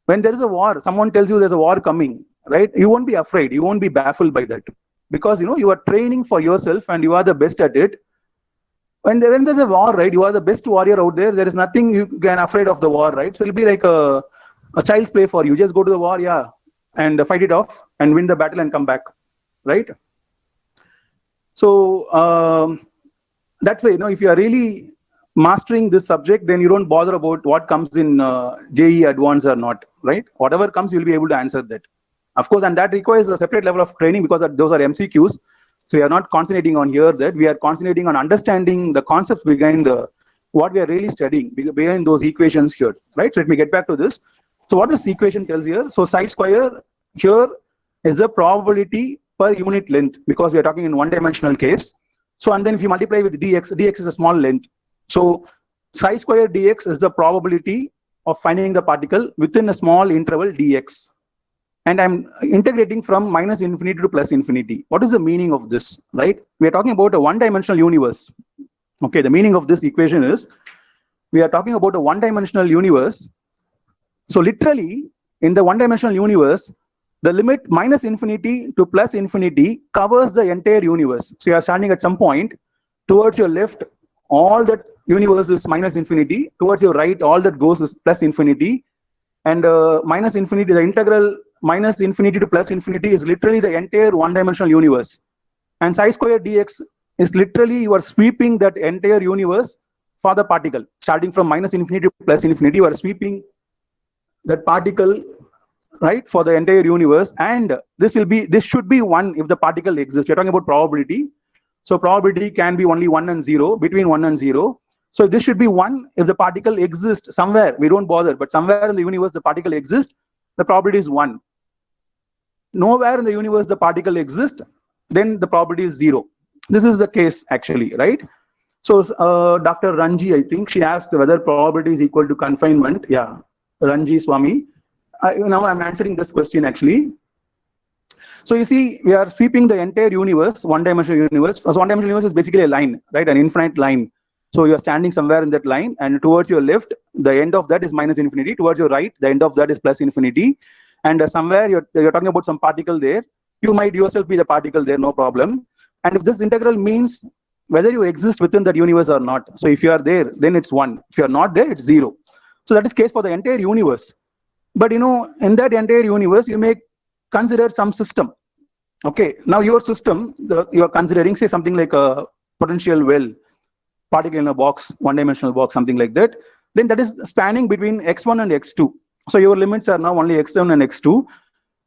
When there is a war, someone tells you there's a war coming, right? You won't be afraid. You won't be baffled by that. Because, you are training for yourself and you are the best at it. When there's a war, right, you are the best warrior out there. There is nothing you can afraid of the war, right? So it'll be like a child's play for you. Just go to the war, yeah, and fight it off and win the battle and come back, right? So that's why, if you are really mastering this subject, then you don't bother about what comes in JEE Advanced or not, right? Whatever comes, you'll be able to answer that. Of course, and that requires a separate level of training because those are MCQs. So we are not concentrating on here that. We are concentrating on understanding the concepts behind what we are really studying, behind those equations here, right? So let me get back to this. So what this equation tells here, so psi square here is the probability per unit length because we are talking in one-dimensional case. So, and then if you multiply with dx is a small length. So psi square dx is the probability of finding the particle within a small interval dx. And I'm integrating from minus infinity to plus infinity. What is the meaning of this, right? We are talking about a one-dimensional universe. Okay, the meaning of this equation is, we are talking about a one-dimensional universe. So literally, in the one-dimensional universe, the limit minus infinity to plus infinity covers the entire universe. So you are standing at some point, towards your left, all that universe is minus infinity. Towards your right, all that goes is plus infinity. And minus infinity, the integral minus infinity to plus infinity is literally the entire one-dimensional universe. And psi square dx is literally you are sweeping that entire universe for the particle. Starting from minus infinity to plus infinity, you are sweeping that particle, right, for the entire universe. And this should be 1 if the particle exists. We're talking about probability. So probability can be only 1 and 0, between 1 and 0. So this should be 1 if the particle exists somewhere. We don't bother, but somewhere in the universe the particle exists. the probability is 1. Nowhere in the universe the particle exists, then the probability is 0. This is the case actually, right? So Dr. Ranji, I think she asked whether probability is equal to confinement. Yeah, Ranji Swami. Now I'm answering this question actually. So you see, we are sweeping the entire universe, one-dimensional universe. So one-dimensional universe is basically a line, right? An infinite line. So you are standing somewhere in that line, and towards your left, the end of that is minus infinity. Towards your right, the end of that is plus infinity. And somewhere you're talking about some particle there. You might yourself be the particle there, no problem. And if this integral means whether you exist within that universe or not. So if you are there, then it's 1. If you are not there, it's 0. So that is case for the entire universe. But in that entire universe, you may consider some system. Okay, now your system, you are considering, say, something like a potential well, particle in a box, one-dimensional box, something like that. Then that is spanning between x1 and x2. So your limits are now only x1 and x2.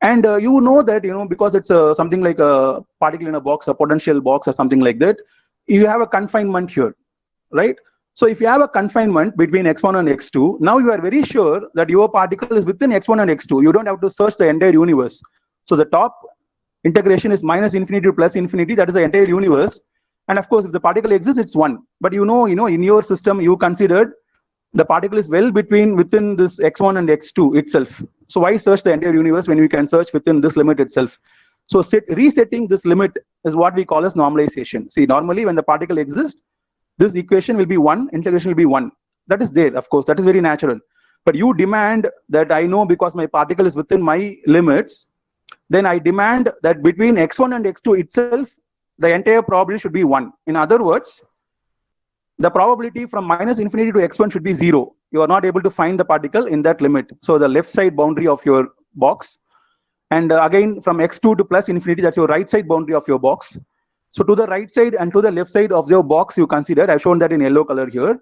And you know that, because it's something like a particle in a box, a potential box or something like that, you have a confinement here, right? So if you have a confinement between x1 and x2, now you are very sure that your particle is within x1 and x2. You don't have to search the entire universe. So the top integration is minus infinity to plus infinity. That is the entire universe. And of course, if the particle exists, it's 1. But in your system, you considered the particle is well within this x1 and x2 itself. So why search the entire universe when we can search within this limit itself? So resetting this limit is what we call as normalization. See, normally when the particle exists, this equation will be 1, integration will be 1. That is there, of course, that is very natural. But you demand that I know because my particle is within my limits, then I demand that between x1 and x2 itself, the entire probability should be 1. In other words, the probability from minus infinity to x1 should be 0. You are not able to find the particle in that limit. So the left side boundary of your box. And again, from x2 to plus infinity, that's your right side boundary of your box. So to the right side and to the left side of your box, you consider, I've shown that in yellow color here.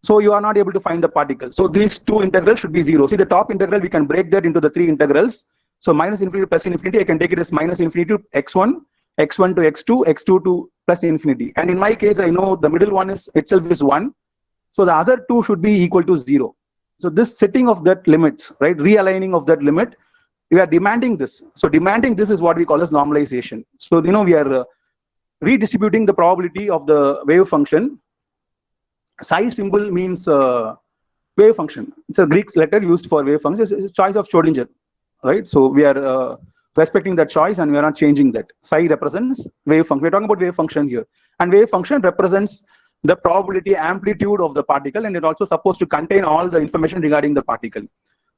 So you are not able to find the particle. So these two integrals should be 0. See, the top integral, we can break that into the 3 integrals. So minus infinity to plus infinity, I can take it as minus infinity to x1, x1 to x2, x2 to plus infinity. And in my case, I know the middle one itself is 1. So the other 2 should be equal to 0. So this setting of that limit, right, realigning of that limit, we are demanding this. So demanding this is what we call as normalization. So, we are redistributing the probability of the wave function. Psi symbol means wave function. It's a Greek letter used for wave function. It's a choice of Schrodinger, right? So we are respecting that choice and we are not changing that. Psi represents wave function. We're talking about wave function here. And wave function represents the probability amplitude of the particle, and it's also supposed to contain all the information regarding the particle.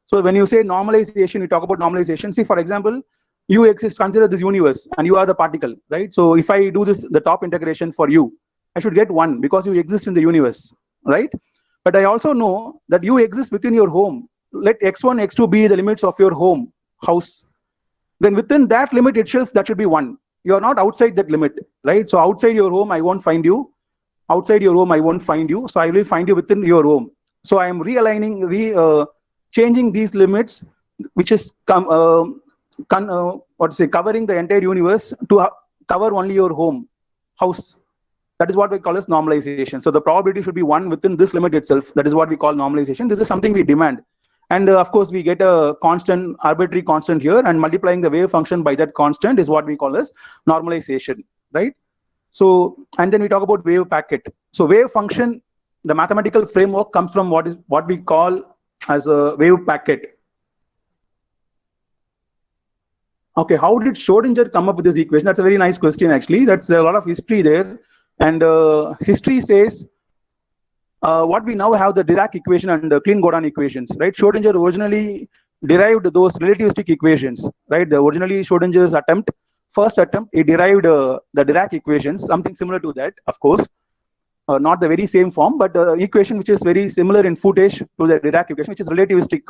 So when you say normalization, you talk about normalization. See, for example, you exist, consider this universe and you are the particle, right? So if I do this, the top integration for you, I should get 1 because you exist in the universe, right? But I also know that you exist within your home. Let x1, x2 be the limits of your home, house. Then within that limit itself, that should be 1. You are not outside that limit, right? So outside your home, I won't find you. Outside your home, I won't find you. So I will find you within your home. So I am realigning, changing these limits, which is covering the entire universe to cover only your home, house. That is what we call as normalization. So the probability should be 1 within this limit itself. That is what we call normalization. This is something we demand. And of course, we get a constant, arbitrary constant here, and multiplying the wave function by that constant is what we call as normalization, right? So, and then we talk about wave packet. So wave function, the mathematical framework comes from what we call as a wave packet. Okay, how did Schrodinger come up with this equation? That's a very nice question, actually. That's a lot of history there. And history says, what we now have the Dirac equation and the Klein-Gordon equations, right? Schrodinger originally derived those relativistic equations, right? Originally Schrodinger's first attempt, he derived the Dirac equations, something similar to that, of course. Not the very same form, but equation which is very similar in footage to the Dirac equation, which is relativistic,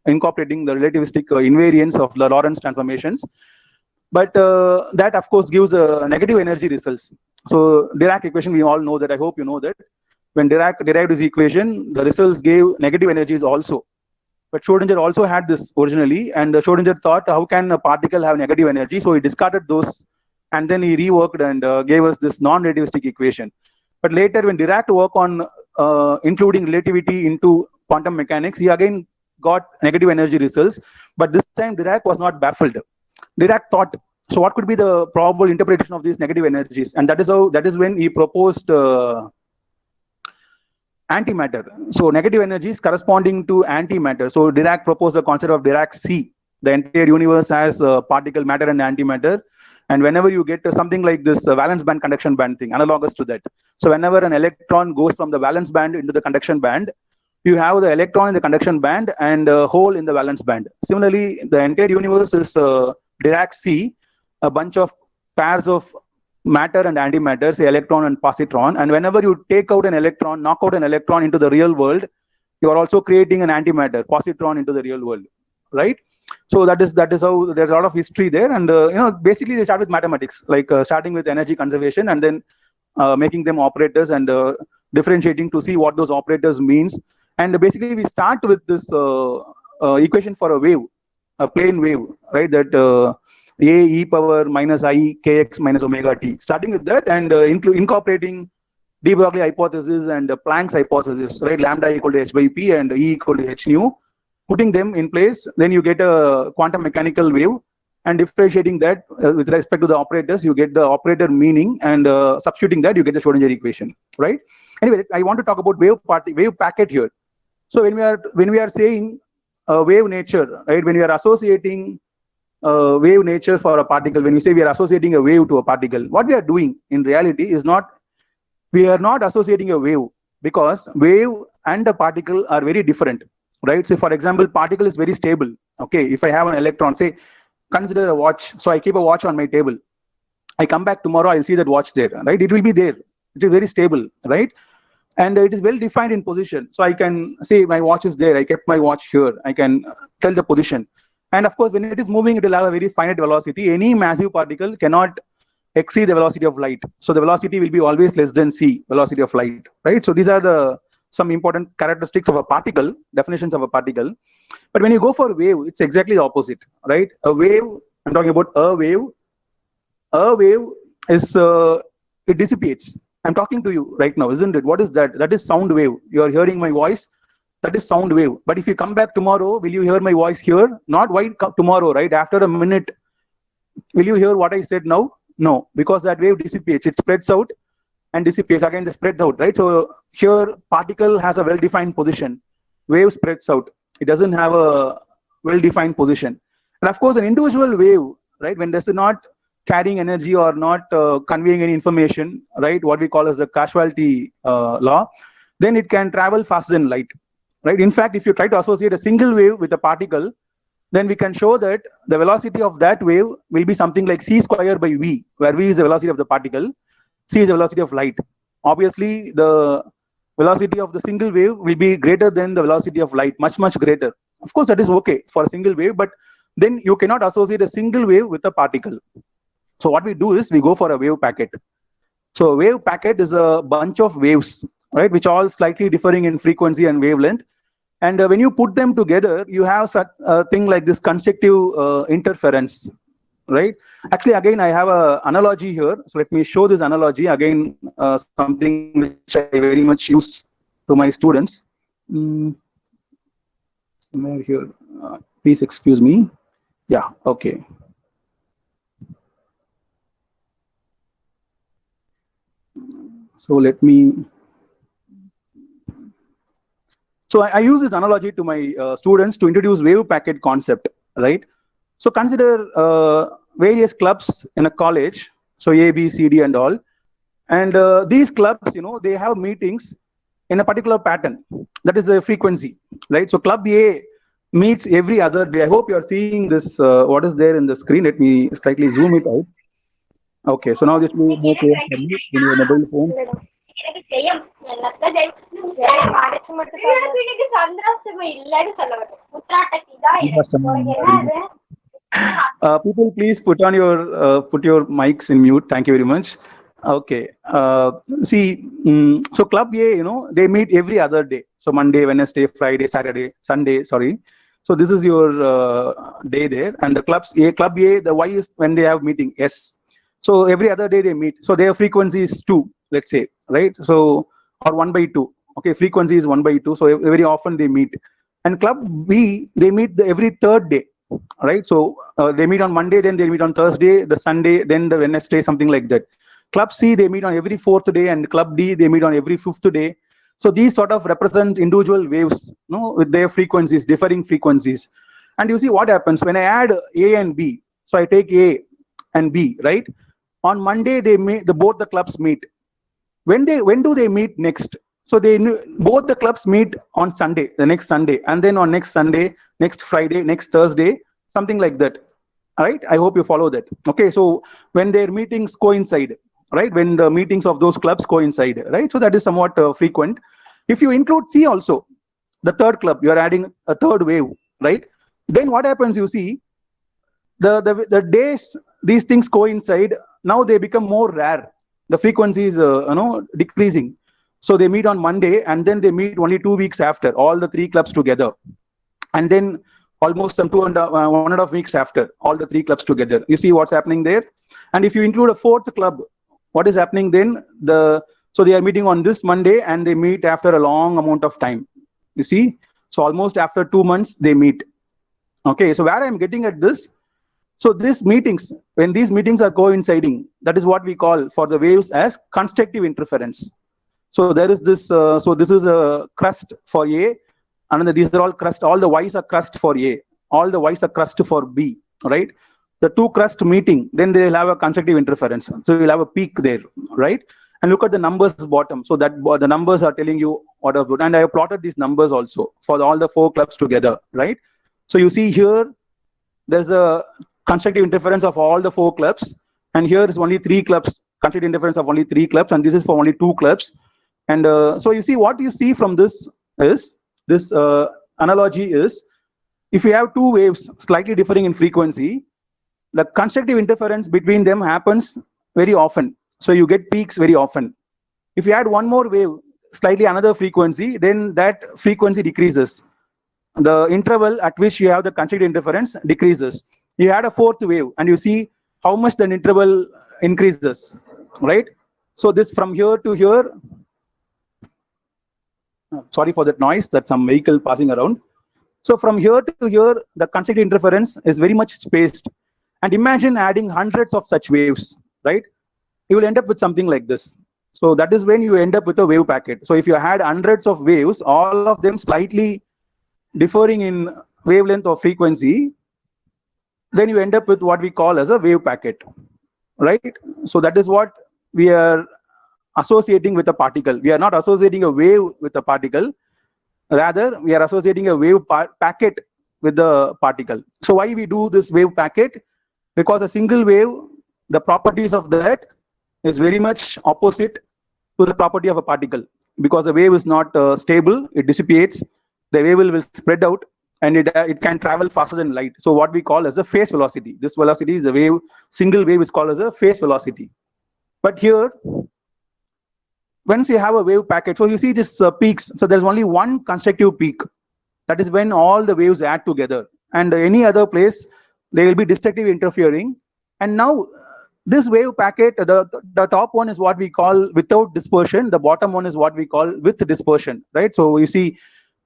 incorporating the relativistic invariance of the Lorentz transformations. But that, of course, gives negative energy results. So Dirac equation, we all know that. I hope you know that. When Dirac derived his equation, the results gave negative energies also. But Schrodinger also had this originally, and Schrodinger thought, how can a particle have negative energy? So he discarded those, and then he reworked and gave us this non-relativistic equation. But later, when Dirac worked on including relativity into quantum mechanics, he again got negative energy results, but this time Dirac was not baffled. Dirac thought, so what could be the probable interpretation of these negative energies? And that is when he proposed antimatter. So negative energies corresponding to antimatter. So Dirac proposed the concept of Dirac C. The entire universe has particle, matter, and antimatter. And whenever you get something like this valence band, conduction band thing, analogous to that. So whenever an electron goes from the valence band into the conduction band, you have the electron in the conduction band and a hole in the valence band. Similarly, the entire universe is Dirac C, a bunch of pairs of matter and antimatter, say electron and positron. And whenever you take out an electron, knock out an electron into the real world, you are also creating an antimatter, positron, into the real world, right? So that is how there's a lot of history there. And basically they start with mathematics, like starting with energy conservation and then making them operators and differentiating to see what those operators means. And basically we start with this equation for a wave, a plane wave, right? That a e power minus I kx minus omega t. Starting with that and incorporating de Broglie hypothesis and Planck's hypothesis, right? Lambda equal to h by p and E equal to h nu. Putting them in place, then you get a quantum mechanical wave, and differentiating that with respect to the operators, you get the operator meaning, and substituting that, you get the Schrodinger equation, right? Anyway, I want to talk about wave packet here. So when we are saying wave nature, right? When we are associating wave nature for a particle, when we say we are associating a wave to a particle, what we are doing in reality is we are not associating a wave, because wave and a particle are very different. Right? So for example, particle is very stable. Okay, if I have an electron, say, consider a watch. So I keep a watch on my table. I come back tomorrow, I'll see that watch there, right? It will be there. It is very stable, right? And it is well defined in position. So I can say my watch is there. I kept my watch here. I can tell the position. And of course, when it is moving, it will have a very finite velocity. Any massive particle cannot exceed the velocity of light. So the velocity will be always less than c, velocity of light, right? So these are some important characteristics of a particle, definitions of a particle. But when you go for a wave, it's exactly the opposite, right? A wave, I'm talking about a wave. A wave is, it dissipates. I'm talking to you right now, isn't it? What is that? That is sound wave. You are hearing my voice. That is sound wave. But if you come back tomorrow, will you hear my voice here? Not why tomorrow, right? After a minute, will you hear what I said now? No, because that wave dissipates. It spreads out and dissipates. Again, the spreads out, right? So here, particle has a well-defined position. Wave spreads out. It doesn't have a well-defined position. And of course, an individual wave, right, when there's not carrying energy or not conveying any information, right, what we call as the causality law, then it can travel faster than light, right? In fact, if you try to associate a single wave with a particle, then we can show that the velocity of that wave will be something like c square by v, where v is the velocity of the particle, c is the velocity of light. Obviously, the velocity of the single wave will be greater than the velocity of light, much, much greater. Of course, that is okay for a single wave, but then you cannot associate a single wave with a particle. So what we do is we go for a wave packet. So a wave packet is a bunch of waves, right, which are all slightly differing in frequency and wavelength. And when you put them together, you have such a thing like this constructive interference, right? Actually, again, I have an analogy here. So let me show this analogy. Again, something which I very much use to my students. Somewhere here. Please excuse me. Yeah, okay. So let me... So I use this analogy to my students to introduce wave packet concept, right? So consider various clubs in a college, so A, B, C, D and all. And these clubs, you know, they have meetings in a particular pattern. That is the frequency, right? So club A meets every other day. I hope you are seeing this, what is there in the screen. Let me slightly zoom it out. Okay, so now this will be more clear for you in your mobile phone. People, please put your mics in mute. Thank you very much. Okay. So club A, you know, they meet every other day. So Monday, Wednesday, Friday, Saturday, Sunday. Sorry. So this is your day there, and the club A, the Y is when they have meeting S. So every other day they meet. So their frequency is 2, let's say, right? So or 1/2. Okay, frequency is 1/2. So very often they meet. And club B, they meet every third day, right? So they meet on Monday, then they meet on Thursday, the Sunday, then the Wednesday, something like that. Club C, they meet on every fourth day, and club D, they meet on every fifth day. So these sort of represent individual waves, with their frequencies, differing frequencies. And you see what happens when I add A and B. So I take A and B, right? On Monday, they meet, both the clubs meet. When do they meet next? So both the clubs meet on Sunday, the next Sunday, and then on next Sunday, next Friday, next Thursday, something like that. All right, I hope you follow that. Okay, so when their meetings coincide, right? When the meetings of those clubs coincide, right? So that is somewhat frequent. If you include C also, the third club, you are adding a third wave, right? Then what happens? You see, the days these things coincide, now they become more rare. The frequency is decreasing. So they meet on Monday, and then they meet only 2 weeks after, all the three clubs together, and then almost some 1.5 weeks after, all the three clubs together. You see what's happening there? And if you include a fourth club, what is happening then? So they are meeting on this Monday, and they meet after a long amount of time. You see, so almost after 2 months they meet. Okay, so where I'm getting at this, so these meetings, when these meetings are coinciding, that is what we call for the waves as constructive interference. So there is this, so this is a crust for A, and these are all crust, all the Y's are crust for A, all the Y's are crust for B, right? The two crust meeting, then they'll have a constructive interference. So you'll have a peak there, right? And look at the numbers bottom. So that the numbers are telling you what are good. And I have plotted these numbers also for all the four clubs together, right? So you see here, there's a constructive interference of all the four clubs. And here is only 3 clubs, constructive interference of only 3 clubs. And this is for only 2 clubs. And so you see, what you see from this is, this analogy is, if you have 2 waves slightly differing in frequency, the constructive interference between them happens very often. So you get peaks very often. If you add one more wave, slightly another frequency, then that frequency decreases. The interval at which you have the constructive interference decreases. You add a 4th wave, and you see how much the interval increases, right? So this from here to here, sorry for that noise, that's some vehicle passing around. So from here to here, the constructive interference is very much spaced. And imagine adding hundreds of such waves, right? You will end up with something like this. So that is when you end up with a wave packet. So if you had hundreds of waves, all of them slightly differing in wavelength or frequency, then you end up with what we call as a wave packet, right? So that is what we are associating with a particle. We are not associating a wave with a particle. Rather, we are associating a wave packet with the particle. So why we do this wave packet? Because a single wave, the properties of that is very much opposite to the property of a particle. Because the wave is not stable, it dissipates, the wave will spread out, and it can travel faster than light. So what we call as a phase velocity. This velocity is the wave, single wave is called as a phase velocity. But here, once you have a wave packet, so you see this peaks, so there's only one constructive peak. That is when all the waves add together. And any other place, they will be destructive interfering. And now, this wave packet, the top one is what we call without dispersion. The bottom one is what we call with dispersion, right? So you see,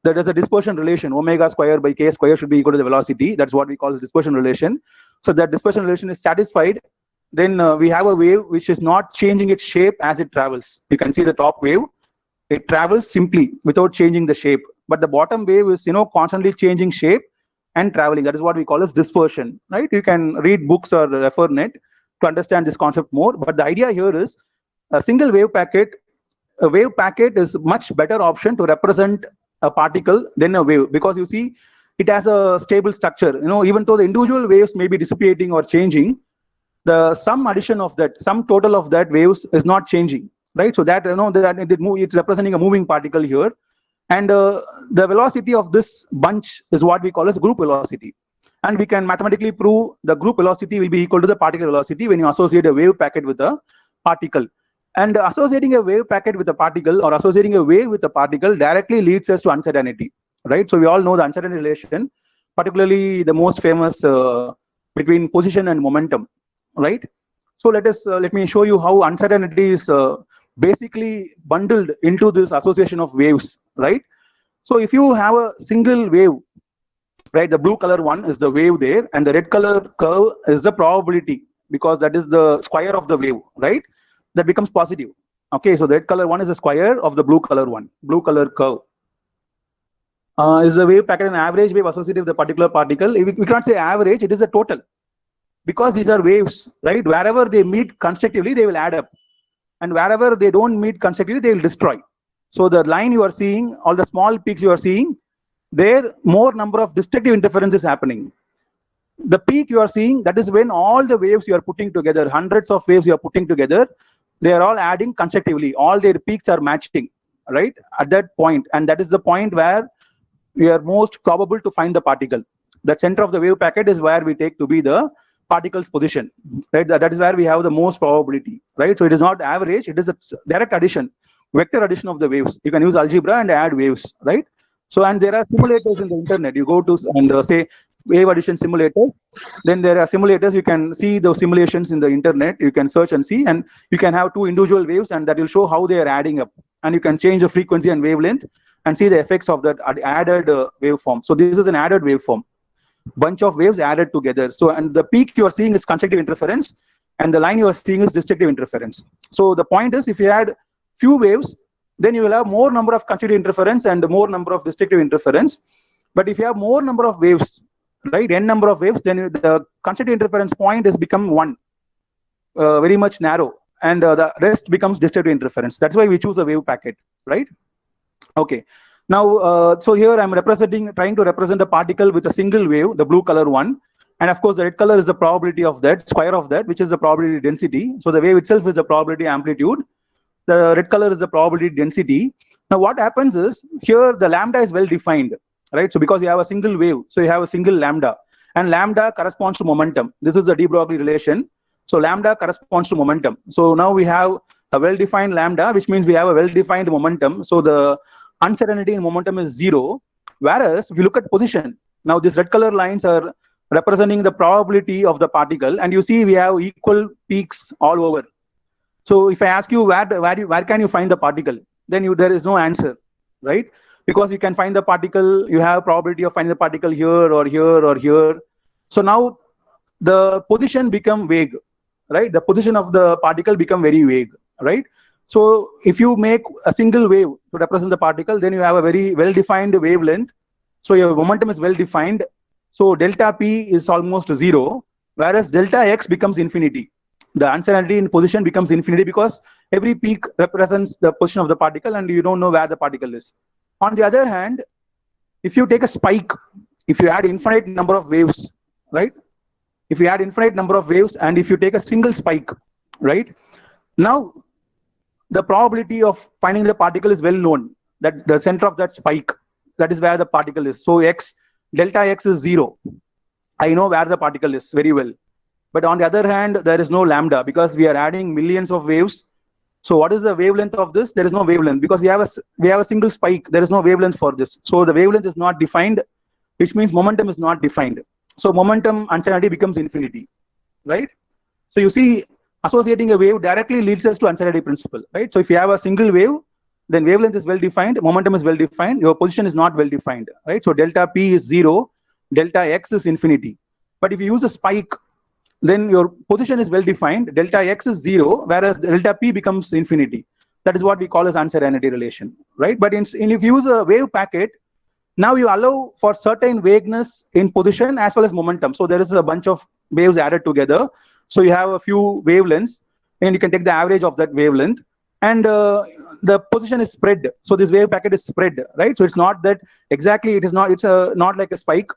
there is a dispersion relation. Omega square by k square should be equal to the velocity. That's what we call the dispersion relation. So that dispersion relation is satisfied. Then we have a wave which is not changing its shape as it travels. You can see the top wave. It travels simply without changing the shape. But the bottom wave is, constantly changing shape and traveling. That is what we call as dispersion, right? You can read books or refer net to understand this concept more. But the idea here is a single wave packet. A wave packet is much better option to represent a particle than a wave, because you see, it has a stable structure. Even though the individual waves may be dissipating or changing, the sum addition of that, sum total of that waves is not changing, right? So that it's representing a moving particle here, and the velocity of this bunch is what we call as group velocity. And we can mathematically prove the group velocity will be equal to the particle velocity when you associate a wave packet with a particle. And associating a wave packet with a particle, or associating a wave with a particle, directly leads us to uncertainty, right? So we all know the uncertainty relation, particularly the most famous between position and momentum, right? So let me show you how uncertainty is basically bundled into this association of waves, right? So if you have a single wave, right, the blue color one is the wave there, and the red color curve is the probability, because that is the square of the wave, right? That becomes positive. Okay, so the red color one is the square of the blue color one, blue color curve. Is the wave packet an average wave associated with a particular particle? We cannot say average, it is a total, because these are waves, right? Wherever they meet constructively, they will add up, and wherever they don't meet constructively, they will destroy. So the line you are seeing, all the small peaks you are seeing, there more number of destructive interference is happening. The peak you are seeing, that is when all the waves you are putting together, hundreds of waves you are putting together, they are all adding constructively, all their peaks are matching, right, at that point. And that is the point where we are most probable to find the particle. The center of the wave packet is where we take to be the particle's position, right? That is where we have the most probability, right? So it is not average, it is a direct addition, vector addition of the waves. You can use algebra and add waves, right? So, and there are simulators in the internet. You go to and say wave addition simulator, then there are simulators. You can see those simulations in the internet. You can search and see, and you can have two individual waves, and that will show how they are adding up. And you can change the frequency and wavelength and see the effects of that added waveform. So this is an added waveform, bunch of waves added together. So, and the peak you are seeing is constructive interference, and the line you are seeing is destructive interference. So the point is, if you add few waves, then you will have more number of constructive interference and more number of destructive interference. But if you have more number of waves, right, n number of waves, then the constructive interference point has become one, very much narrow, and the rest becomes destructive interference. That's why we choose a wave packet, right? Okay. Now, so here I'm trying to represent a particle with a single wave, the blue color one. And of course, the red color is the probability of that, square of that, which is the probability density. So the wave itself is the probability amplitude. The red color is the probability density. Now, what happens is, here the lambda is well defined, right? So because you have a single wave, so you have a single lambda, and lambda corresponds to momentum. This is the de Broglie relation. So lambda corresponds to momentum. So now we have a well-defined lambda, which means we have a well-defined momentum. So the uncertainty in momentum is 0. Whereas if you look at position, now these red color lines are representing the probability of the particle, and you see we have equal peaks all over. So if I ask you where can you find the particle, then there is no answer, right? Because you can find the particle, you have probability of finding the particle here or here or here. So now the position become vague, right? The position of the particle become very vague, right? So if you make a single wave to represent the particle, then you have a very well-defined wavelength. So your momentum is well-defined. So delta P is almost 0, whereas delta X becomes infinity. The uncertainty in position becomes infinity because every peak represents the position of the particle and you don't know where the particle is. On the other hand, if you take a spike, if you add infinite number of waves, right? If you add infinite number of waves and if you take a single spike, right? Now, the probability of finding the particle is well known, that the center of that spike, that is where the particle is. So delta X is 0. I know where the particle is very well. But on the other hand, there is no lambda because we are adding millions of waves. So what is the wavelength of this? There is no wavelength because we have a single spike. There is no wavelength for this. So the wavelength is not defined, which means momentum is not defined. So momentum uncertainty becomes infinity, right? So you see, associating a wave directly leads us to uncertainty principle, right? So if you have a single wave, then wavelength is well defined, momentum is well defined, your position is not well defined, right? So delta P is 0, delta X is infinity. But if you use a spike, then your position is well defined, delta X is 0, whereas delta P becomes infinity. That is what we call as uncertainty relation, right? But if you use a wave packet, now you allow for certain vagueness in position as well as momentum. So there is a bunch of waves added together. So you have a few wavelengths and you can take the average of that wavelength, and the position is spread. So this wave packet is spread, right? So it's not that exactly, it's not like a spike.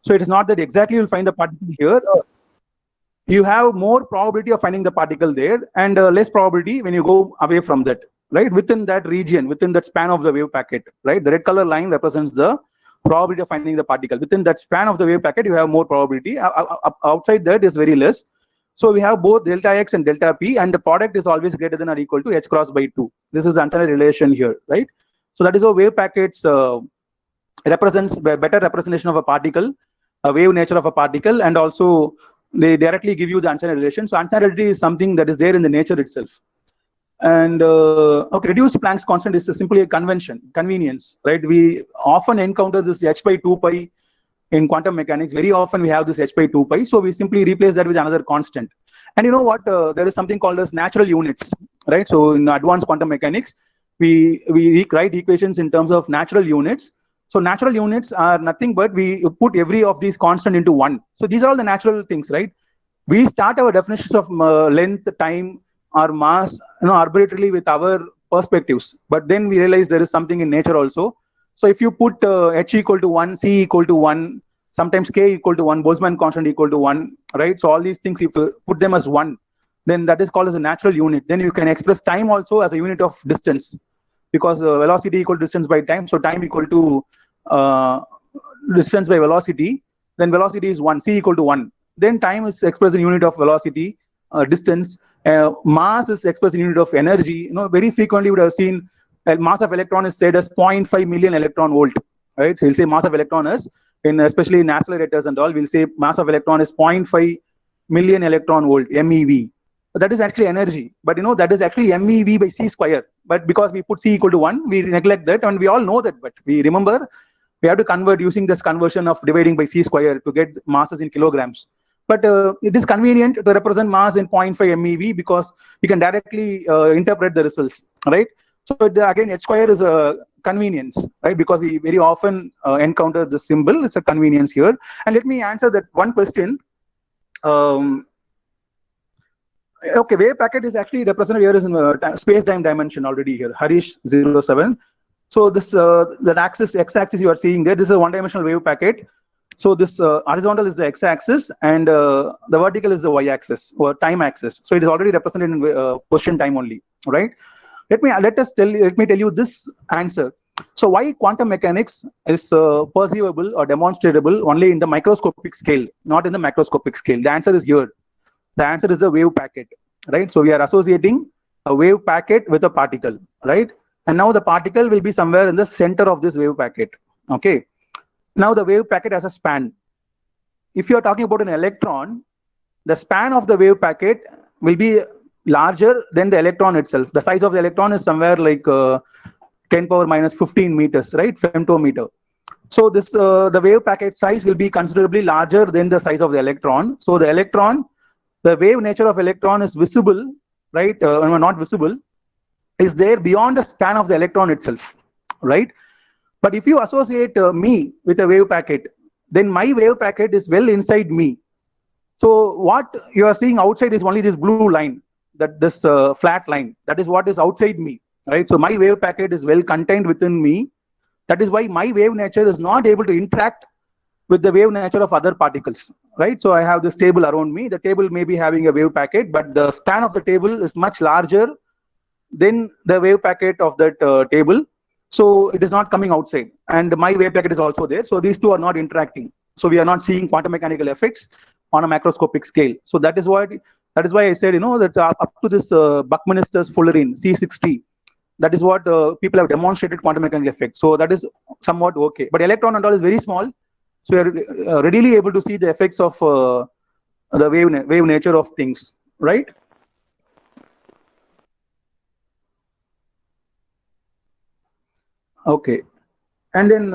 So it is not that exactly you'll find the particle here. You have more probability of finding the particle there and less probability when you go away from that, right? Within that region, within that span of the wave packet, right? The red color line represents the probability of finding the particle. Within that span of the wave packet, you have more probability. Outside that is very less. So we have both delta X and delta P, and the product is always greater than or equal to h cross by 2. This is the uncertainty relation here, right? So that is how wave packets represents better representation of a particle, a wave nature of a particle, and also they directly give you the uncertainty relation. So uncertainty is something that is there in the nature itself. And okay, reduced Planck's constant is simply a convenience, right? We often encounter this h by 2 pi in quantum mechanics. Very often we have this h by 2 pi, so we simply replace that with another constant. And you know what? There is something called as natural units, right? So in advanced quantum mechanics, we write equations in terms of natural units. So natural units are nothing but we put every of these constant into one. So these are all the natural things, right? We start our definitions of length, time, or mass, arbitrarily with our perspectives. But then we realize there is something in nature also. So if you put h equal to 1, c equal to 1, sometimes k equal to 1, Boltzmann constant equal to 1, right? So all these things, if you put them as 1, then that is called as a natural unit. Then you can express time also as a unit of distance, because velocity equal to distance by time. So time equal to distance by velocity. Then velocity is 1, c equal to 1. Then time is expressed in unit of velocity, distance. Mass is expressed in unit of energy. Very frequently you would have seen mass of electron is said as 0.5 million electron volt, right? So you'll say mass of electron is, especially in accelerators and all, we'll say mass of electron is 0.5 million electron volt, MeV. That is actually energy, but that is actually MeV by c square. But because we put c equal to 1, we neglect that, and we all know that, but we remember we have to convert using this conversion of dividing by c square to get masses in kilograms. But it is convenient to represent mass in 0.5 MeV because you can directly interpret the results, right? So again, h square is a convenience, right? Because we very often encounter the symbol. It's a convenience here. And let me answer that one question. Okay, wave packet is actually represented here as in space-time dimension already here. Harish 07. So this the axis, x-axis you are seeing there. This is a one-dimensional wave packet. So this horizontal is the x-axis, and the vertical is the y-axis or time axis. So it is already represented in question time only, right? Let me tell you this answer. So why quantum mechanics is perceivable or demonstrable only in the microscopic scale, not in the macroscopic scale? The answer is here. The answer is the wave packet, right? So we are associating a wave packet with a particle, right? And now the particle will be somewhere in the center of this wave packet. Okay. Now the wave packet has a span. If you are talking about an electron, the span of the wave packet will be larger than the electron itself. The size of the electron is somewhere like 10 power minus 15 meters, right? Femtometer. So this the wave packet size will be considerably larger than the size of the electron. So the electron, the wave nature of electron is visible, right? Not visible, is there beyond the span of the electron itself, right? But if you associate me with a wave packet, then my wave packet is well inside me. So what you are seeing outside is only this blue line, that this flat line. That is what is outside me, right? So my wave packet is well contained within me. That is why my wave nature is not able to interact with the wave nature of other particles, right? So I have this table around me. The table may be having a wave packet, but the span of the table is much larger than the wave packet of that table. So it is not coming outside, and my wave packet is also there. So these two are not interacting. So we are not seeing quantum mechanical effects on a macroscopic scale. So that is why I said, that up to this Buckminster's fullerene C60, that is what people have demonstrated quantum mechanical effects. So that is somewhat okay. But electron and all is very small. So we are readily able to see the effects of the wave nature of things, right? Okay, and then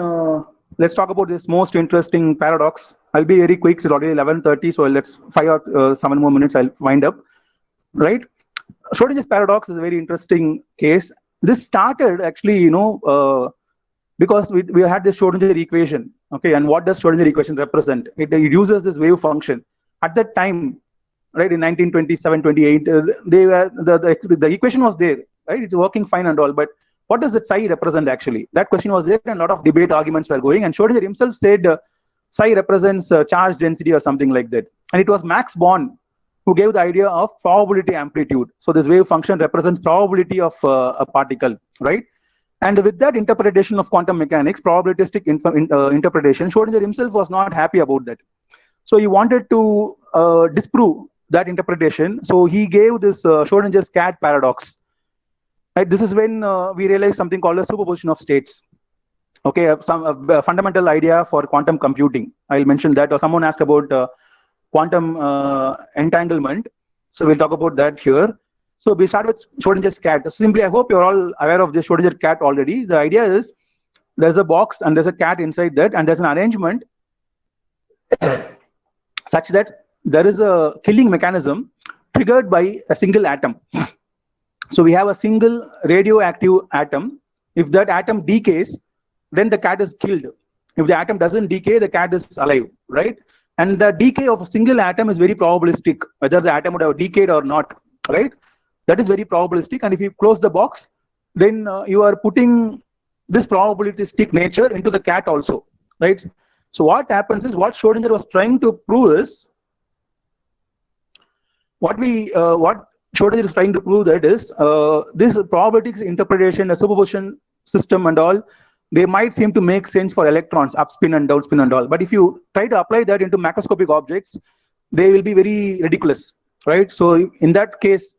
let's talk about this most interesting paradox. I'll be very quick. It's already 11:30, so let's 5 or 7 more minutes. I'll wind up. Right? Schrodinger's paradox is a very interesting case. This started actually, because we had this Schrodinger equation. Okay, and what does Schrodinger equation represent? It uses this wave function. At that time, right, in 1927, 28, the equation was there. Right, it's working fine and all, but what does that psi represent actually? That question was there, and a lot of debate arguments were going. And Schrodinger himself said psi represents charge density or something like that. And it was Max Born who gave the idea of probability amplitude. So this wave function represents probability of a particle, right? And with that interpretation of quantum mechanics, probabilistic interpretation, Schrodinger himself was not happy about that. So he wanted to disprove that interpretation. So he gave this Schrodinger's cat paradox. Right, this is when we realize something called a superposition of states. Okay, some fundamental idea for quantum computing. I'll mention that. Or someone asked about quantum entanglement. So we'll talk about that here. So we start with Schrodinger's cat. Simply, I hope you're all aware of this Schrodinger cat already. The idea is there's a box and there's a cat inside that, and there's an arrangement such that there is a killing mechanism triggered by a single atom. So we have a single radioactive atom. If that atom decays, then the cat is killed. If the atom doesn't decay, the cat is alive, right? And the decay of a single atom is very probabilistic, whether the atom would have decayed or not, right? That is very probabilistic. And if you close the box, then you are putting this probabilistic nature into the cat also, right? So what happens is, what Schrodinger was trying to prove is, what Schrodinger is trying to prove that is, this probability interpretation, the superposition system and all, they might seem to make sense for electrons, upspin and downspin and all. But if you try to apply that into macroscopic objects, they will be very ridiculous, right? So in that case,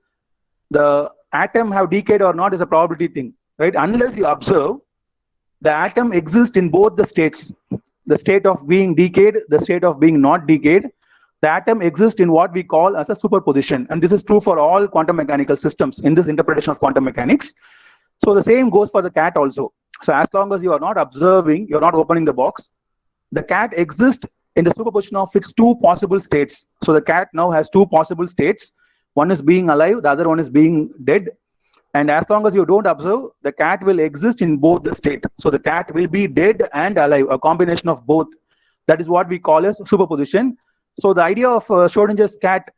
the atom have decayed or not is a probability thing, right? Unless you observe, the atom exists in both the states, the state of being decayed, the state of being not decayed. The atom exists in what we call as a superposition. And this is true for all quantum mechanical systems in this interpretation of quantum mechanics. So the same goes for the cat also. So as long as you are not observing, you're not opening the box, the cat exists in the superposition of its two possible states. So the cat now has two possible states. One is being alive, the other one is being dead. And as long as you don't observe, the cat will exist in both the state. So the cat will be dead and alive, a combination of both. That is what we call as superposition. So the idea of Schrodinger's cat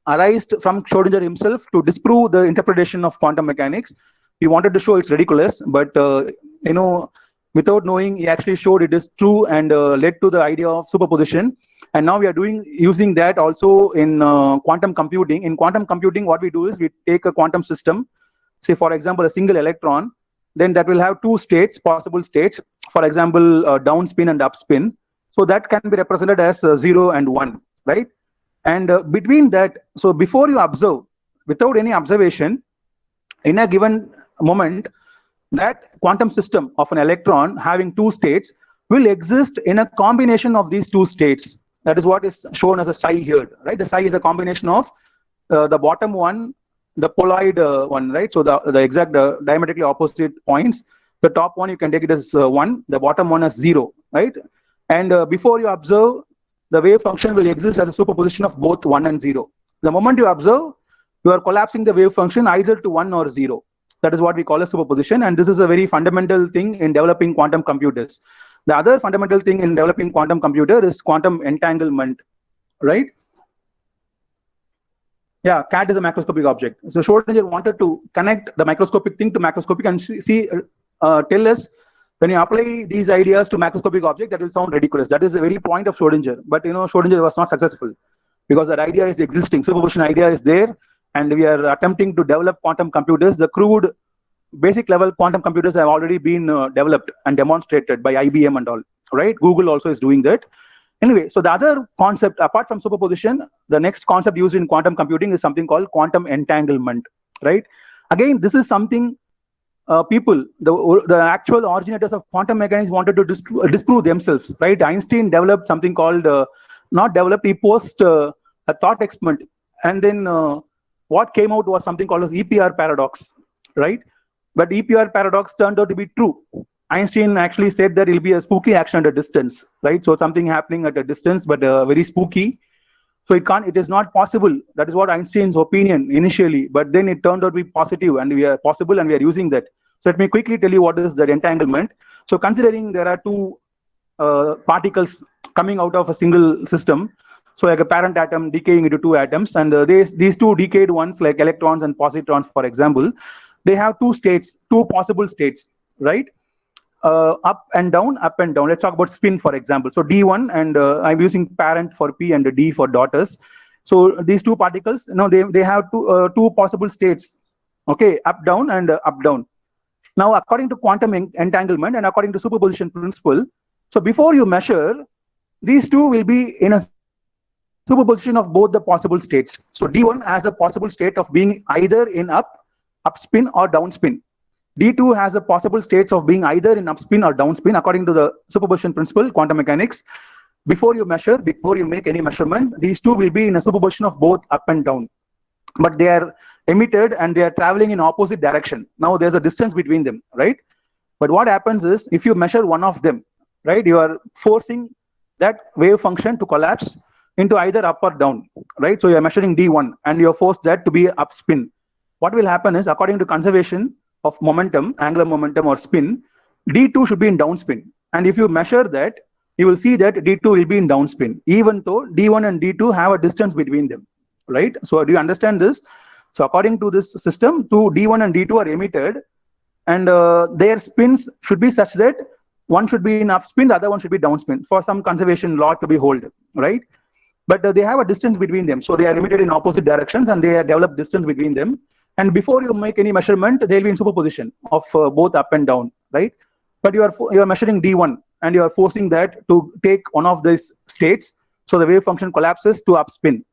arised from Schrodinger himself to disprove the interpretation of quantum mechanics. He wanted to show it's ridiculous, but without knowing, he actually showed it is true and led to the idea of superposition. And now we are using that also in quantum computing. In quantum computing, what we do is we take a quantum system, say for example a single electron, then that will have two states, possible states, for example downspin and upspin. So that can be represented as 0 and 1, right? And between that, so before you observe, without any observation, in a given moment, that quantum system of an electron having two states will exist in a combination of these two states. That is what is shown as a psi here, right? The psi is a combination of the bottom one, the poloid one, right? So the exact diametrically opposite points. The top one, you can take it as 1, the bottom one as 0, right? And before you observe, the wave function will exist as a superposition of both 1 and 0. The moment you observe, you are collapsing the wave function either to 1 or 0. That is what we call a superposition. And this is a very fundamental thing in developing quantum computers. The other fundamental thing in developing quantum computer is quantum entanglement, right? Yeah, cat is a macroscopic object. So Schrodinger wanted to connect the microscopic thing to macroscopic and tell us, when you apply these ideas to macroscopic object, that will sound ridiculous. That is the very point of Schrodinger. But Schrodinger was not successful because that idea is existing. Superposition idea is there, and we are attempting to develop quantum computers. The crude basic level quantum computers have already been developed and demonstrated by IBM and all, right? Google also is doing that. Anyway, so the other concept, apart from superposition, the next concept used in quantum computing is something called quantum entanglement, right? Again, this is something the actual originators of quantum mechanics wanted to disprove themselves, right? Einstein developed something called, he posed a thought experiment, and then what came out was something called as EPR paradox, right? But EPR paradox turned out to be true. Einstein actually said that it will be a spooky action at a distance, right? So something happening at a distance, but very spooky. So it is not possible. That is what Einstein's opinion initially, but then it turned out to be positive, and we are possible, and we are using that. So let me quickly tell you what is that entanglement. So considering there are two particles coming out of a single system, so like a parent atom decaying into two atoms, and these two decayed ones, like electrons and positrons, for example, they have two states, two possible states, right? Up and down, up and down. Let's talk about spin, for example. So D1, and I'm using parent for P and D for daughters. So these two particles, they have two possible states, okay, up, down, and up, down. Now, according to quantum entanglement and according to superposition principle, so before you measure, these two will be in a superposition of both the possible states. So D1 has a possible state of being either in upspin or downspin. D2 has a possible states of being either in upspin or downspin according to the superposition principle, quantum mechanics. Before you measure, before you make any measurement, these two will be in a superposition of both up and down. but they are emitted and they are traveling in opposite direction. Now there's a distance between them, right? But what happens is, if you measure one of them, right, you are forcing that wave function to collapse into either up or down, right? So you are measuring D1 and you are forced that to be up spin. What will happen is, according to conservation of momentum, angular momentum or spin, D2 should be in downspin. And if you measure that, you will see that D2 will be in downspin, even though D1 and D2 have a distance between them, right? So do you understand this? So according to this system, D1 and D2 are emitted, and their spins should be such that one should be in upspin, the other one should be downspin, for some conservation law to be held, right? But they have a distance between them, so they are emitted in opposite directions and they have developed distance between them. And before you make any measurement, they'll be in superposition of both up and down, right? But you are measuring D1 and you are forcing that to take one of these states, so the wave function collapses to upspin.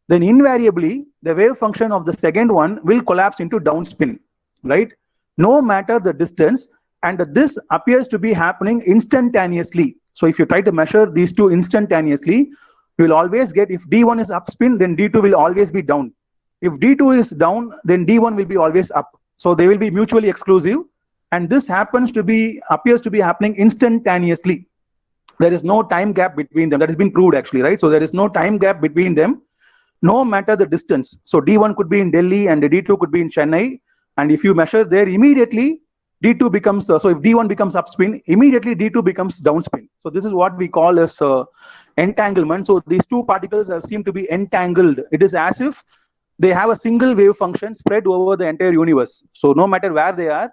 Then invariably, the wave function of the second one will collapse into downspin, right? No matter the distance, and this appears to be happening instantaneously. So if you try to measure these two instantaneously, you will always get, if D1 is upspin, then D2 will always be down. If D2 is down, then D1 will be always up. So they will be mutually exclusive, and this appears to be happening instantaneously. There is no time gap between them. That has been proved actually, right? So there is no time gap between them, no matter the distance. So D1 could be in Delhi and D2 could be in Chennai. And if you measure there, immediately D2 becomes, so if D1 becomes upspin, immediately D2 becomes downspin. So this is what we call as entanglement. So these two particles seem to be entangled. It is as if they have a single wave function spread over the entire universe. So no matter where they are,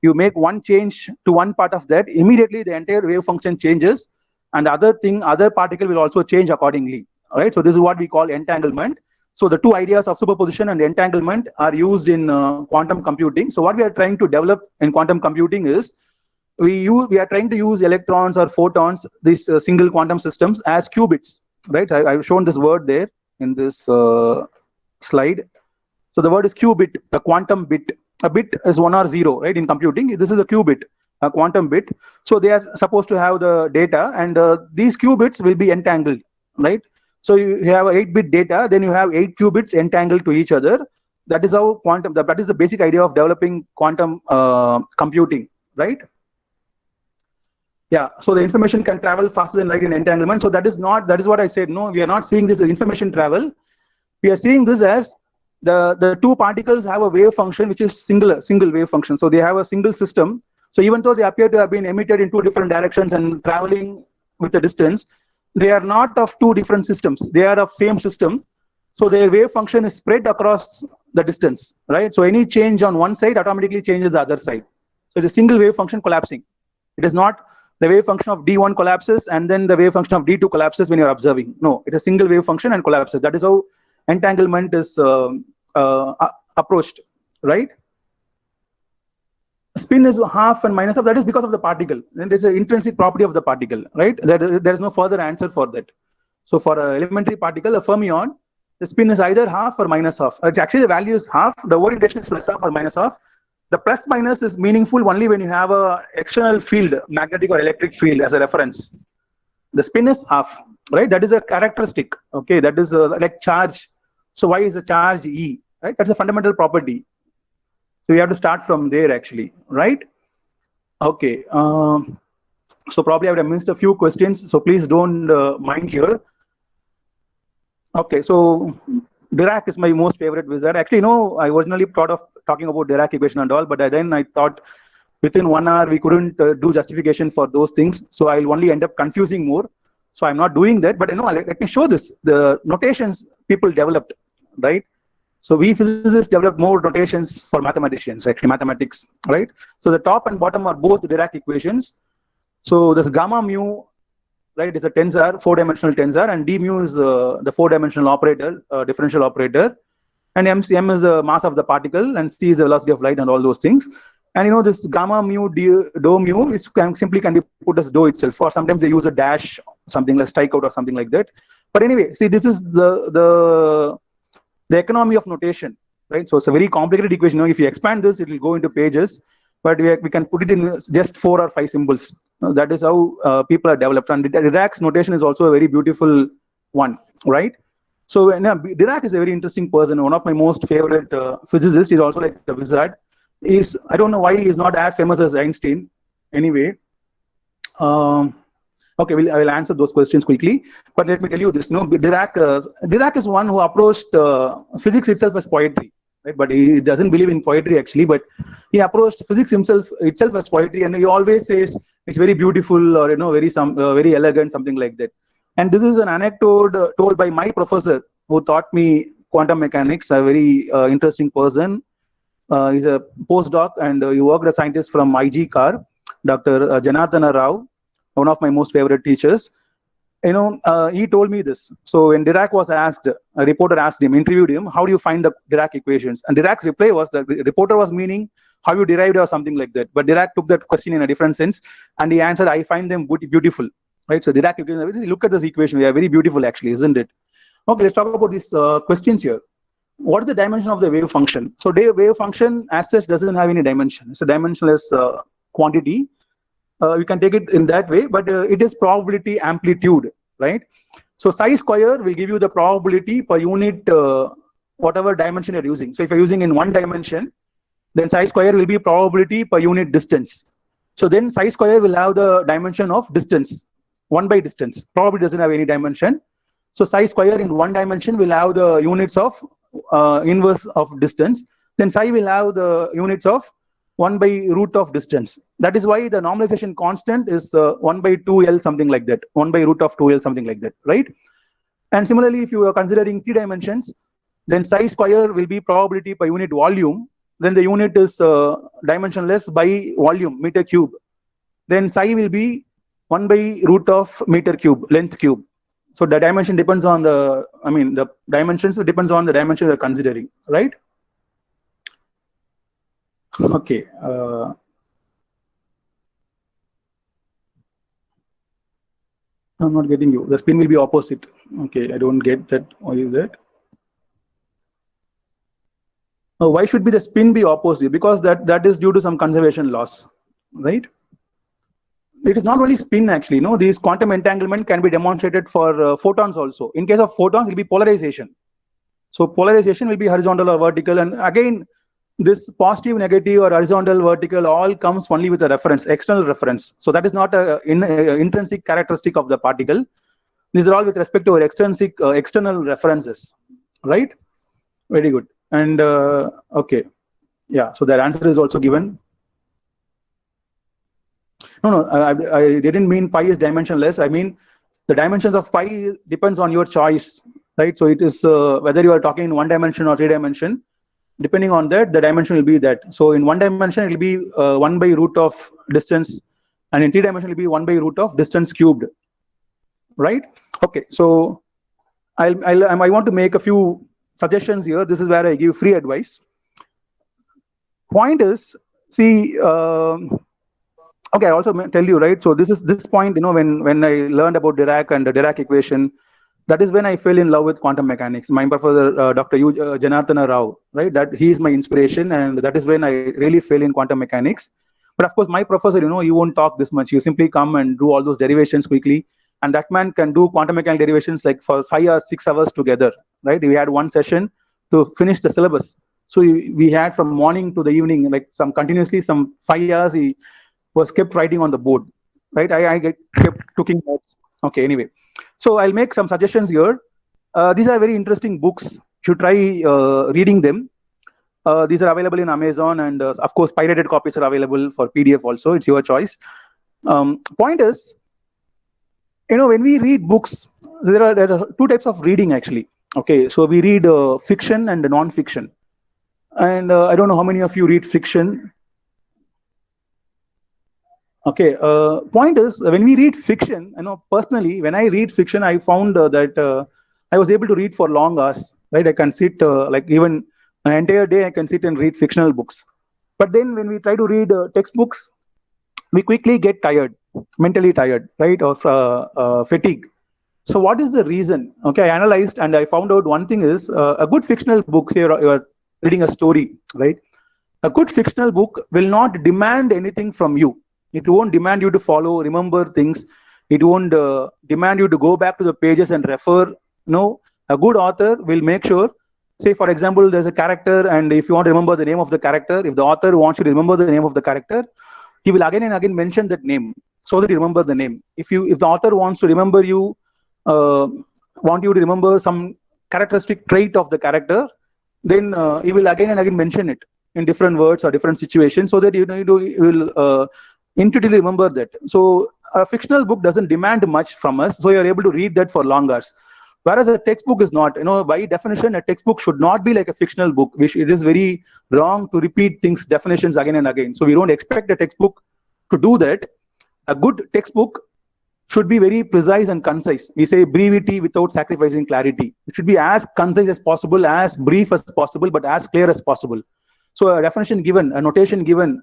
you make one change to one part of that, immediately the entire wave function changes, and other particle will also change accordingly. All right. So this is what we call entanglement. So the two ideas of superposition and entanglement are used in quantum computing. So what we are trying to develop in quantum computing is, we are trying to use electrons or photons, these single quantum systems, as qubits, right? I've shown this word there in this slide. So the word is qubit, a quantum bit. A bit is 1 or 0, right? In computing, this is a qubit, a quantum bit. So they are supposed to have the data, and these qubits will be entangled, right? So you have 8-bit data, then you have 8 qubits entangled to each other. That is how that is the basic idea of developing quantum computing, right? Yeah, so the information can travel faster than light in entanglement. So that is what I said. No, we are not seeing this as information travel. We are seeing this as the two particles have a wave function which is single wave function. So they have a single system. So even though they appear to have been emitted in two different directions and traveling with a distance, they are not of two different systems. They are of same system. So their wave function is spread across the distance, right? So any change on one side automatically changes the other side. So it's a single wave function collapsing. It is not the wave function of D1 collapses and then the wave function of D2 collapses when you're observing. No, it's a single wave function and collapses. That is how entanglement is approached, right? Spin is half and minus half. That is because of the particle. And there's an intrinsic property of the particle, right? There is no further answer for that. So for an elementary particle, a fermion, the spin is either half or minus half. It's actually the value is half. The orientation is plus half or minus half. The plus minus is meaningful only when you have a external field, magnetic or electric field as a reference. The spin is half, right? That is a characteristic. Okay, that is like charge. So why is the charge E, right? That's a fundamental property. So we have to start from there actually, right? Okay. So probably I would have missed a few questions. So please don't mind here. Okay. So Dirac is my most favorite wizard. Actually, no, I originally thought of talking about Dirac equation and all, but then I thought within 1 hour we couldn't do justification for those things. So I'll only end up confusing more. So I'm not doing that. But let me show this. The notations people developed, right? So we physicists developed more notations for mathematicians, actually mathematics, right? So the top and bottom are both Dirac equations. So this gamma mu, right, is a tensor, 4-dimensional tensor, and d mu is the 4-dimensional operator, differential operator, and m is the mass of the particle, and c is the velocity of light, and all those things. And this gamma mu dou mu is simply can be put as dou itself, or sometimes they use a dash, something like strikeout or something like that. But anyway, see, this is the economy of notation, right? So it's a very complicated equation. If you expand this, it will go into pages, but we can put it in just 4 or 5 symbols. That is how people are developed. And Dirac's notation is also a very beautiful one, right? So Dirac is a very interesting person. One of my most favorite physicists. He's also like a wizard. I don't know why he's not as famous as Einstein. Anyway, okay, I will answer those questions quickly. But let me tell you this: Dirac is one who approached physics itself as poetry, right? But he doesn't believe in poetry actually. But he approached physics itself as poetry, and he always says it's very beautiful or very elegant, something like that. And this is an anecdote told by my professor who taught me quantum mechanics, a very interesting person. He's a postdoc and he worked as a scientist from IG CAR, Dr. Janardana Rao, one of my most favorite teachers. He told me this. So when Dirac was asked, a reporter interviewed him, how do you find the Dirac equations? And Dirac's reply was that the reporter was meaning how you derived or something like that. But Dirac took that question in a different sense and he answered, I find them beautiful. Right, so Dirac equation. Look at this equation. They are very beautiful, actually, isn't it? Okay, let's talk about these questions here. What is the dimension of the wave function? So, wave function as such doesn't have any dimension. It's a dimensionless quantity. You can take it in that way, but it is probability amplitude, right? So, psi square will give you the probability per unit whatever dimension you're using. So, if you're using in one dimension, then psi square will be probability per unit distance. So, then psi square will have the dimension of distance. 1 by distance. Probability doesn't have any dimension. So psi square in one dimension will have the units of inverse of distance. Then psi will have the units of 1 by root of distance. That is why the normalization constant is 1 by 2L, something like that. 1 by root of 2L, something like that, right? And similarly, if you are considering 3 dimensions, then psi square will be probability per unit volume. Then the unit is dimensionless by volume, meter cube. Then psi will be 1 by root of meter cube, length cube. So the dimension depends on the dimensions depends on the dimension you're considering, right? Okay. I'm not getting you. The spin will be opposite. Okay, I don't get that. Why is that? Why should the spin be opposite? Because that is due to some conservation loss, right? It is not only spin actually. These quantum entanglement can be demonstrated for photons also. In case of photons, it will be polarization. So polarization will be horizontal or vertical, and again, this positive, negative, or horizontal, vertical all comes only with a reference, external reference. So that is not an intrinsic characteristic of the particle. These are all with respect to our external references, right? Very good. And okay, yeah. So that answer is also given. No, I didn't mean pi is dimensionless. I mean the dimensions of pi depends on your choice, right? So it is whether you are talking in 1 dimension or 3 dimension. Depending on that, the dimension will be that. So in 1 dimension, it will be 1 by root of distance, and in 3 dimension, it will be 1 by root of distance cubed, right? Okay, so I want to make a few suggestions here. This is where I give free advice. Point is, see. Okay, I also tell you, right? So this point, when I learned about Dirac and the Dirac equation, that is when I fell in love with quantum mechanics. My professor, Dr. Janardana Rao, right? That he is my inspiration, and that is when I really fell in quantum mechanics. But of course, my professor, he won't talk this much. You simply come and do all those derivations quickly, and that man can do quantum mechanical derivations like for 5 or 6 hours together, right? We had one session to finish the syllabus. So we had from morning to the evening, like some 5 hours. He was kept writing on the board, right? I kept taking notes. Okay, anyway. So I'll make some suggestions here. These are very interesting books. You should try reading them. These are available in Amazon, and of course, pirated copies are available for PDF also. It's your choice. Point is, when we read books, there are 2 types of reading actually. Okay, so we read fiction and non-fiction. And I don't know how many of you read fiction. Okay, point is, when we read fiction, personally, when I read fiction, I found that I was able to read for long hours, right? I can sit, like even an entire day, I can sit and read fictional books. But then when we try to read textbooks, we quickly get tired, mentally tired, right? Or fatigue. So what is the reason? Okay, I analyzed and I found out one thing is a good fictional book, say you're reading a story, right? A good fictional book will not demand anything from you. It won't demand you to follow, remember things. It won't demand you to go back to the pages and refer. A good author will make sure, say for example, there's a character, and if you want to remember the name of the character, if the author wants you to remember the name of the character, he will again and again mention that name so that you remember the name. If the author wants to remember you, want you to remember some characteristic trait of the character, then he will again and again mention it in different words or different situations, so that you will intuitively remember that. So a fictional book doesn't demand much from us, so you're able to read that for long hours. Whereas a textbook is not. By definition, a textbook should not be like a fictional book. It is very wrong to repeat things, definitions again and again. So we don't expect a textbook to do that. A good textbook should be very precise and concise. We say brevity without sacrificing clarity. It should be as concise as possible, as brief as possible, but as clear as possible. So a definition given, a notation given,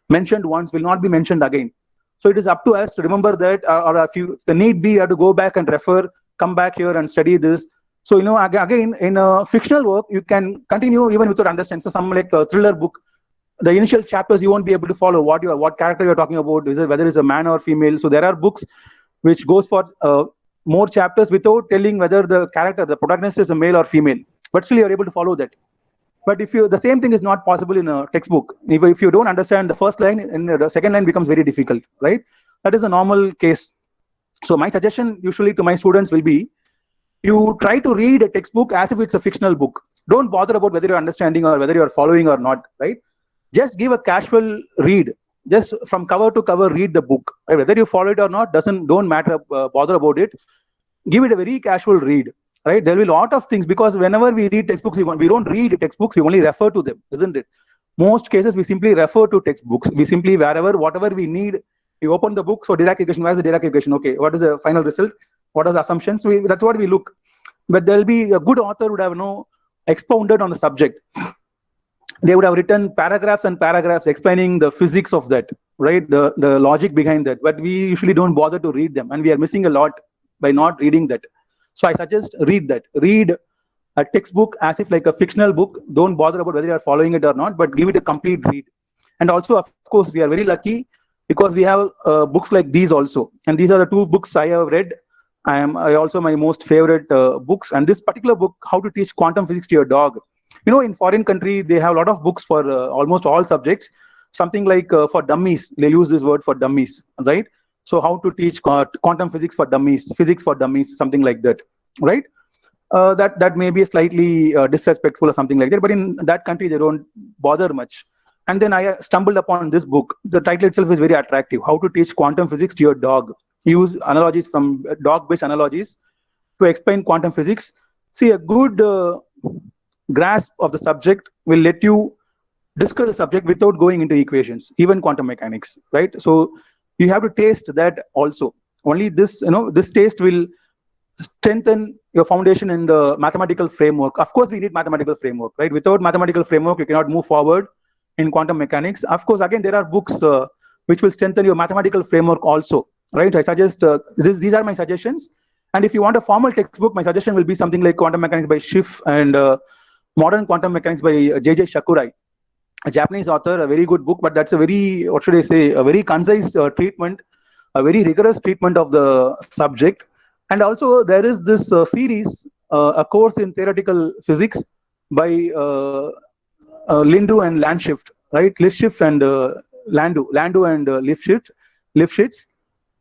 mentioned once will not be mentioned again. So it is up to us to remember that, or if the need be, you have to go back and refer, come back here and study this. So, again, in a fictional work, you can continue even without understanding. So some like a thriller book, the initial chapters you won't be able to follow what character you're talking about, whether it's a man or female. So there are books which goes for more chapters without telling whether the character, the protagonist, is a male or female. But still you're able to follow that. But the same thing is not possible in a textbook. If you don't understand the first line, and the second line becomes very difficult, right? That is a normal case. So my suggestion usually to my students will be, you try to read a textbook as if it's a fictional book. Don't bother about whether you're understanding or whether you're following or not, right? Just give a casual read. Just from cover to cover, read the book. Right? Whether you follow it or not don't matter. Bother about it. Give it a very casual read. Right? There will be a lot of things, because whenever we read textbooks, we don't read textbooks. We only refer to them, isn't it? Most cases we simply refer to textbooks. We simply whatever we need. We open the book. So Dirac equation. Where's the Dirac equation? Okay. What is the final result? What are the assumptions? That's what we look. But there will be a good author would have expounded on the subject. They would have written paragraphs and paragraphs explaining the physics of that, right? The logic behind that. But we usually don't bother to read them, and we are missing a lot by not reading that. So I suggest read that. Read a textbook as if like a fictional book. Don't bother about whether you are following it or not, but give it a complete read. And also, of course, we are very lucky because we have books like these also. And these are the two books I have read. I also my most favorite books. And this particular book, How to Teach Quantum Physics to Your Dog. In foreign country, they have a lot of books for almost all subjects. Something like for dummies, they use this word for dummies, right? So how to teach quantum physics for dummies, something like that, right? That may be slightly disrespectful or something like that, but in that country, they don't bother much. And then I stumbled upon this book. The title itself is very attractive, How to Teach Quantum Physics to Your Dog. Use analogies from dog-based analogies to explain quantum physics. See, a good grasp of the subject will let you discuss the subject without going into equations, even quantum mechanics, right? So you have to taste that also. Only this, this taste will strengthen your foundation in the mathematical framework. Of course, we need mathematical framework, right? Without mathematical framework, you cannot move forward in quantum mechanics. Of course, again, there are books which will strengthen your mathematical framework also, right? I suggest these are my suggestions. And if you want a formal textbook, my suggestion will be something like Quantum Mechanics by Schiff and Modern Quantum Mechanics by J.J. Shakurai, a Japanese author, a very good book, but that's a very, a very concise treatment, a very rigorous treatment of the subject. And also there is this series, a course in theoretical physics by Lindu and Lifshitz, right? Lifshitz and Landu and Lifshitz.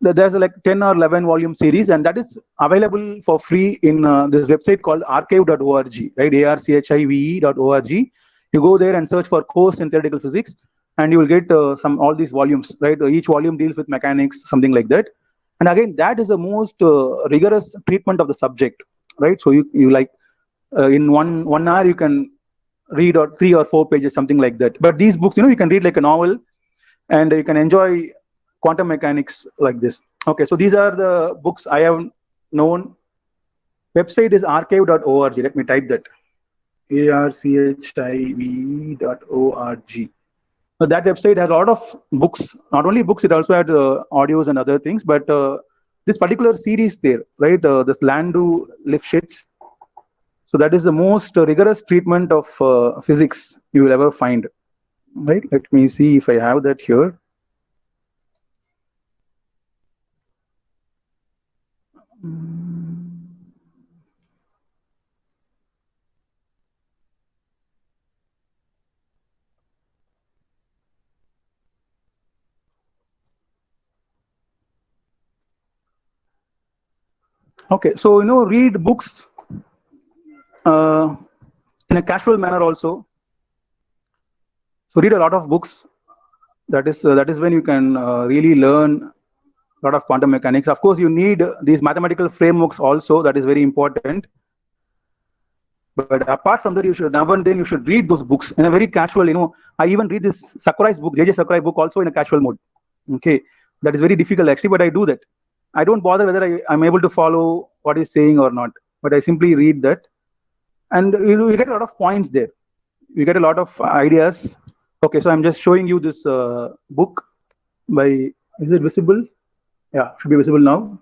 There's like 10 or 11 volume series, and that is available for free in this website called archive.org, right? archive.org. You go there and search for course in theoretical physics, and you will get all these volumes, right? Each volume deals with mechanics, something like that. And again, that is the most rigorous treatment of the subject, right? So you like in one hour you can read 3 or 4 pages, something like that. But these books, you can read like a novel, and you can enjoy quantum mechanics like this. Okay, so these are the books I have known. Website is archive.org. Let me type that. archive.org. So that website has a lot of books. Not only books, it also had audios and other things. But this particular series there, right? This Landu Lifshitz. So that is the most rigorous treatment of physics you will ever find. Right? Let me see if I have that here. Okay, so read books in a casual manner also. So read a lot of books. That is when you can really learn a lot of quantum mechanics. Of course, you need these mathematical frameworks also. That is very important. But apart from that, you should now and then you should read those books in a very casual. I even read this Sakurai's book, J.J. Sakurai book, also in a casual mode. Okay, that is very difficult actually, but I do that. I don't bother whether I'm able to follow what he's saying or not, but I simply read that, and you get a lot of points there. You get a lot of ideas. Okay, so I'm just showing you this book by. Is it visible? Yeah, should be visible now.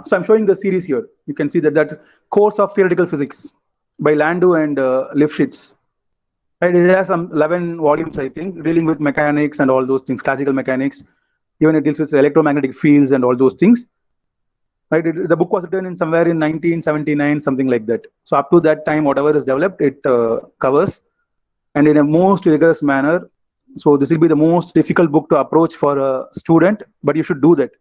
So I'm showing the series here. You can see that Course of Theoretical Physics by Landau and Lifshitz. Right, it has some 11 volumes, I think, dealing with mechanics and all those things, classical mechanics. Even it deals with electromagnetic fields and all those things. Right, the book was written in somewhere in 1979, something like that. So up to that time, whatever is developed, it covers, and in a most rigorous manner. So this will be the most difficult book to approach for a student, but you should do that.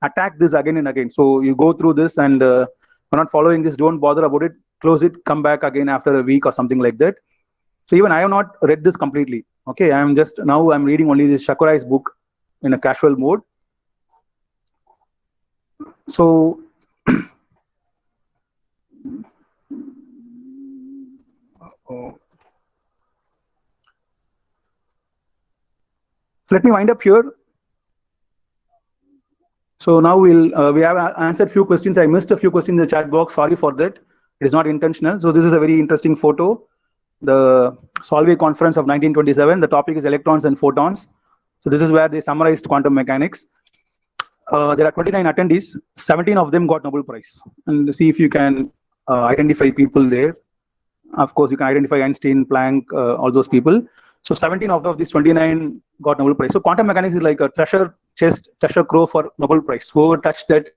Attack this again and again. So you go through this, and you're not following this, don't bother about it, close it, come back again after a week or something like that. So even I have not read this completely. Okay, I'm reading only this Sakurai's book in a casual mode. So let me wind up here. So now we have answered few questions. I missed a few questions in the chat box. Sorry for that. It is not intentional. So this is a very interesting photo. The Solvay conference of 1927. The topic is electrons and photons. So this is where they summarized quantum mechanics. There are 29 attendees. 17 of them got Nobel Prize. And see if you can identify people there. Of course, you can identify Einstein, Planck, all those people. So 17 out of these 29 got Nobel Prize. So quantum mechanics is like a treasure chest, treasure trove for Nobel Prize. Whoever touched that,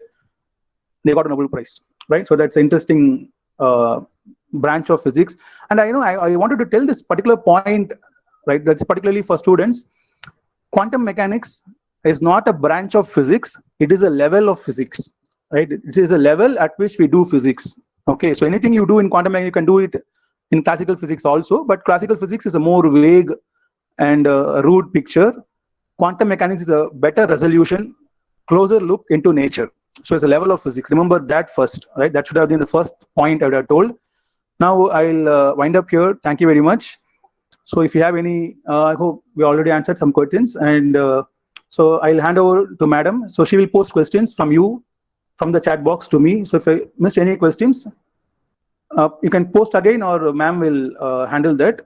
they got a Nobel Prize, right? So that's an interesting branch of physics. And I wanted to tell this particular point, right? That's particularly for students. Quantum mechanics is not a branch of physics. It is a level of physics, right? It is a level at which we do physics. Okay, so anything you do in quantum mechanics, you can do it in classical physics also, but classical physics is a more vague and rude picture. Quantum mechanics is a better resolution, closer look into nature. So it's a level of physics. Remember that first, right? That should have been the first point I would have told. Now I'll wind up here. Thank you very much. So if you have any, I hope we already answered some questions, and so I'll hand over to Madam. So she will post questions from you, from the chat box to me. So if I missed any questions, you can post again, or ma'am will handle that.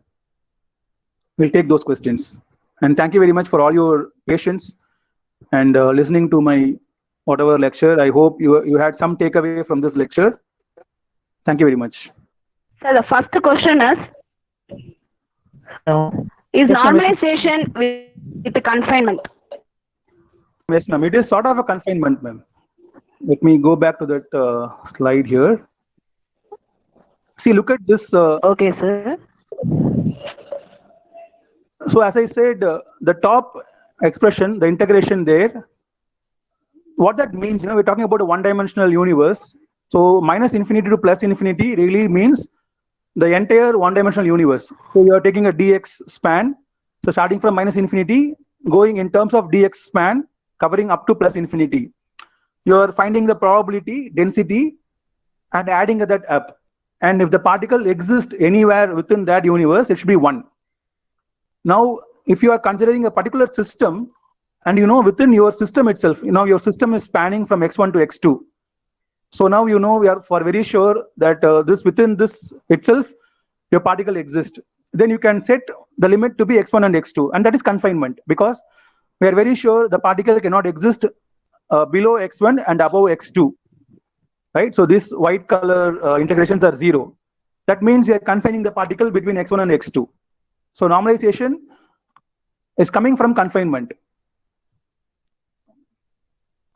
We'll take those questions. And thank you very much for all your patience and listening to my whatever lecture. I hope you had some takeaway from this lecture. Thank you very much. So the first question is Yes, ma'am. normalization with the confinement? Yes, ma'am. It is sort of a confinement, ma'am. Let me go back to that slide here. See, look at this. Okay, sir. So as I said, the top expression, the integration there, what that means, we're talking about a one-dimensional universe. So minus infinity to plus infinity really means the entire one-dimensional universe. So you are taking a dx span. So starting from minus infinity, going in terms of dx span, covering up to plus infinity. You are finding the probability, density, and adding that up. And if the particle exists anywhere within that universe, it should be 1. Now, if you are considering a particular system, and within your system itself, your system is spanning from x1 to x2. So now we are for very sure that within this itself, your particle exists. Then you can set the limit to be x1 and x2, and that is confinement, because we are very sure the particle cannot exist below x1 and above x2. Right? So these white color integrations are 0. That means we are confining the particle between x1 and x2. So normalization is coming from confinement.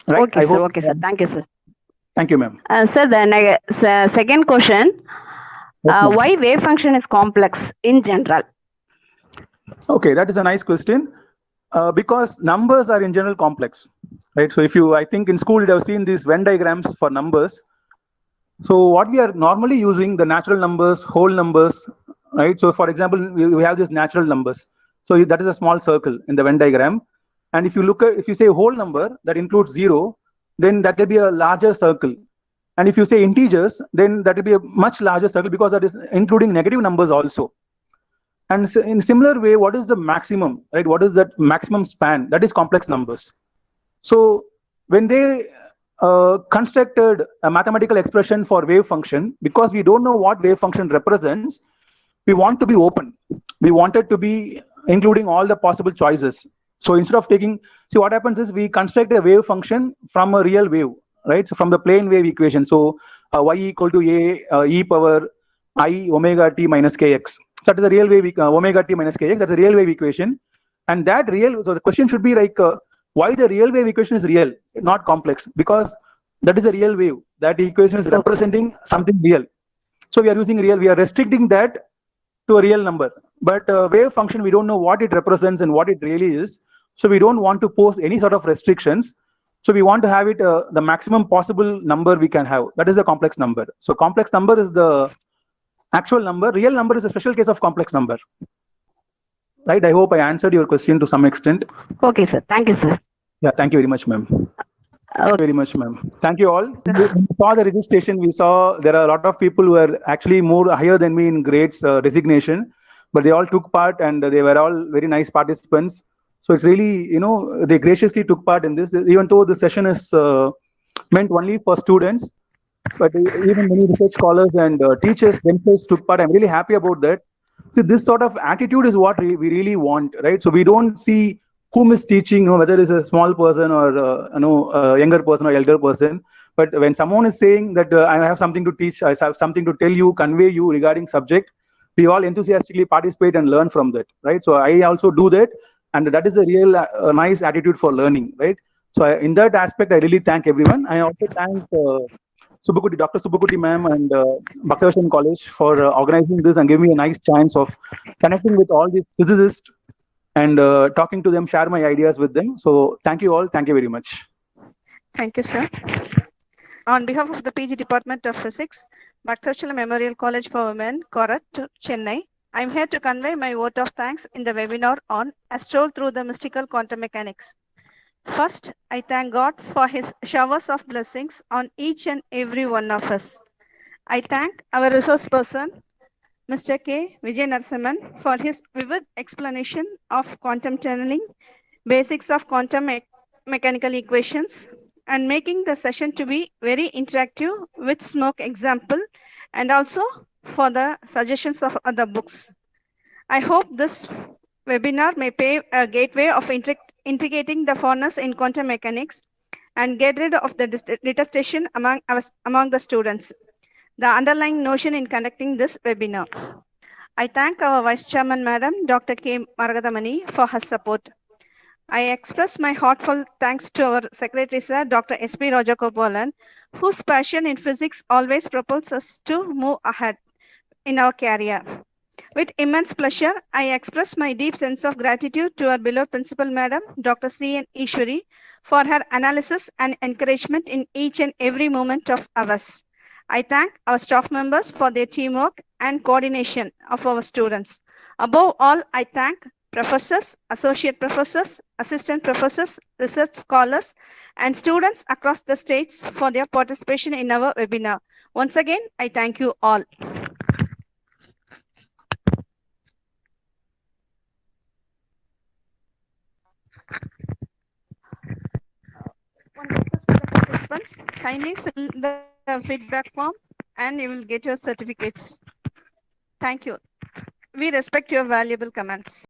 Right? Okay, sir. Okay, sir. Thank you, sir. Thank you, ma'am. Sir, the second question, why wave function is complex in general? Okay, that is a nice question. because numbers are in general complex, right? So if you, I think in school you have seen these Venn diagrams for numbers. So what we are normally using, the natural numbers, whole numbers, right? So for example, we have these natural numbers. So that is a small circle in the Venn diagram. And if you look at, if you say whole number that includes 0, then that will be a larger circle. And if you say integers, then that will be a much larger circle because that is including negative numbers also. And so in similar way, what is the maximum, right? What is that maximum span? That is complex numbers. So when they constructed a mathematical expression for wave function, because we don't know what wave function represents, we want to be open. We wanted to be including all the possible choices. So instead of taking, see what happens is we construct a wave function from a real wave, right? So from the plane wave equation. So y equal to a e power I omega t minus kx. So that is a real wave, omega t minus kx. That's a real wave equation. And that real, so the question should be like, why the real wave equation is real, not complex? Because that is a real wave. That equation is representing something real. So we are using real, we are restricting that to a real number. But wave function, we don't know what it represents and what it really is. So we don't want to pose any sort of restrictions. So we want to have it the maximum possible number we can have. That is the complex number. So complex number is the actual number. Real number is a special case of complex number. Right? I hope I answered your question to some extent. Okay, sir. Thank you, sir. Yeah, thank you very much, ma'am. Very much, ma'am. Thank you all. We saw the registration. We saw there are a lot of people who are actually more higher than me in grades designation, but they all took part and they were all very nice participants. So it's really, you know, they graciously took part in this, even though the session is meant only for students, but even many research scholars and teachers themselves took part. I'm really happy about that. See, this sort of attitude is what we really want, right? So we don't see whom is teaching, you know, whether it's a small person or a younger person or elder person. But when someone is saying that I have something to teach, I have something to tell you, convey you regarding subject, we all enthusiastically participate and learn from that, right? So I also do that, and that is the real nice attitude for learning, right? So in that aspect, I really thank everyone. I also thank Subbukuti, Dr. Subbukuti ma'am and Bhaktivedanta College for organizing this and giving me a nice chance of connecting with all these physicists and talking to them, share my ideas with them. So thank you all. Thank you very much. Thank you, sir. On behalf of the PG Department of Physics, Bhaktivedanta Memorial College for Women, Korat, Chennai, I'm here to convey my vote of thanks in the webinar on A Stroll Through the Mystical Quantum Mechanics. First, I thank God for his showers of blessings on each and every one of us. I thank our resource person, Mr. K. Vijay Narasimhan, for his vivid explanation of quantum tunneling, basics of quantum mechanical equations, and making the session to be very interactive with smoke example, and also for the suggestions of other books. I hope this webinar may pave a gateway of integrating the furnace in quantum mechanics and get rid of the detestation among the students, the underlying notion in conducting this webinar. I thank our Vice Chairman, Madam Dr. K. Maragadamani, for her support. I express my heartfelt thanks to our Secretary, Sir, Dr. S.P. Rajagopalan, whose passion in physics always propels us to move ahead in our career. With immense pleasure, I express my deep sense of gratitude to our beloved Principal Madam, Dr. C.N. Ishwari, for her analysis and encouragement in each and every moment of ours. I thank our staff members for their teamwork and coordination of our students. Above all, I thank professors, associate professors, assistant professors, research scholars, and students across the states for their participation in our webinar. Once again, I thank you all. One request for the participants, kindly fill the feedback form and you will get your certificates. Thank you. We respect your valuable comments.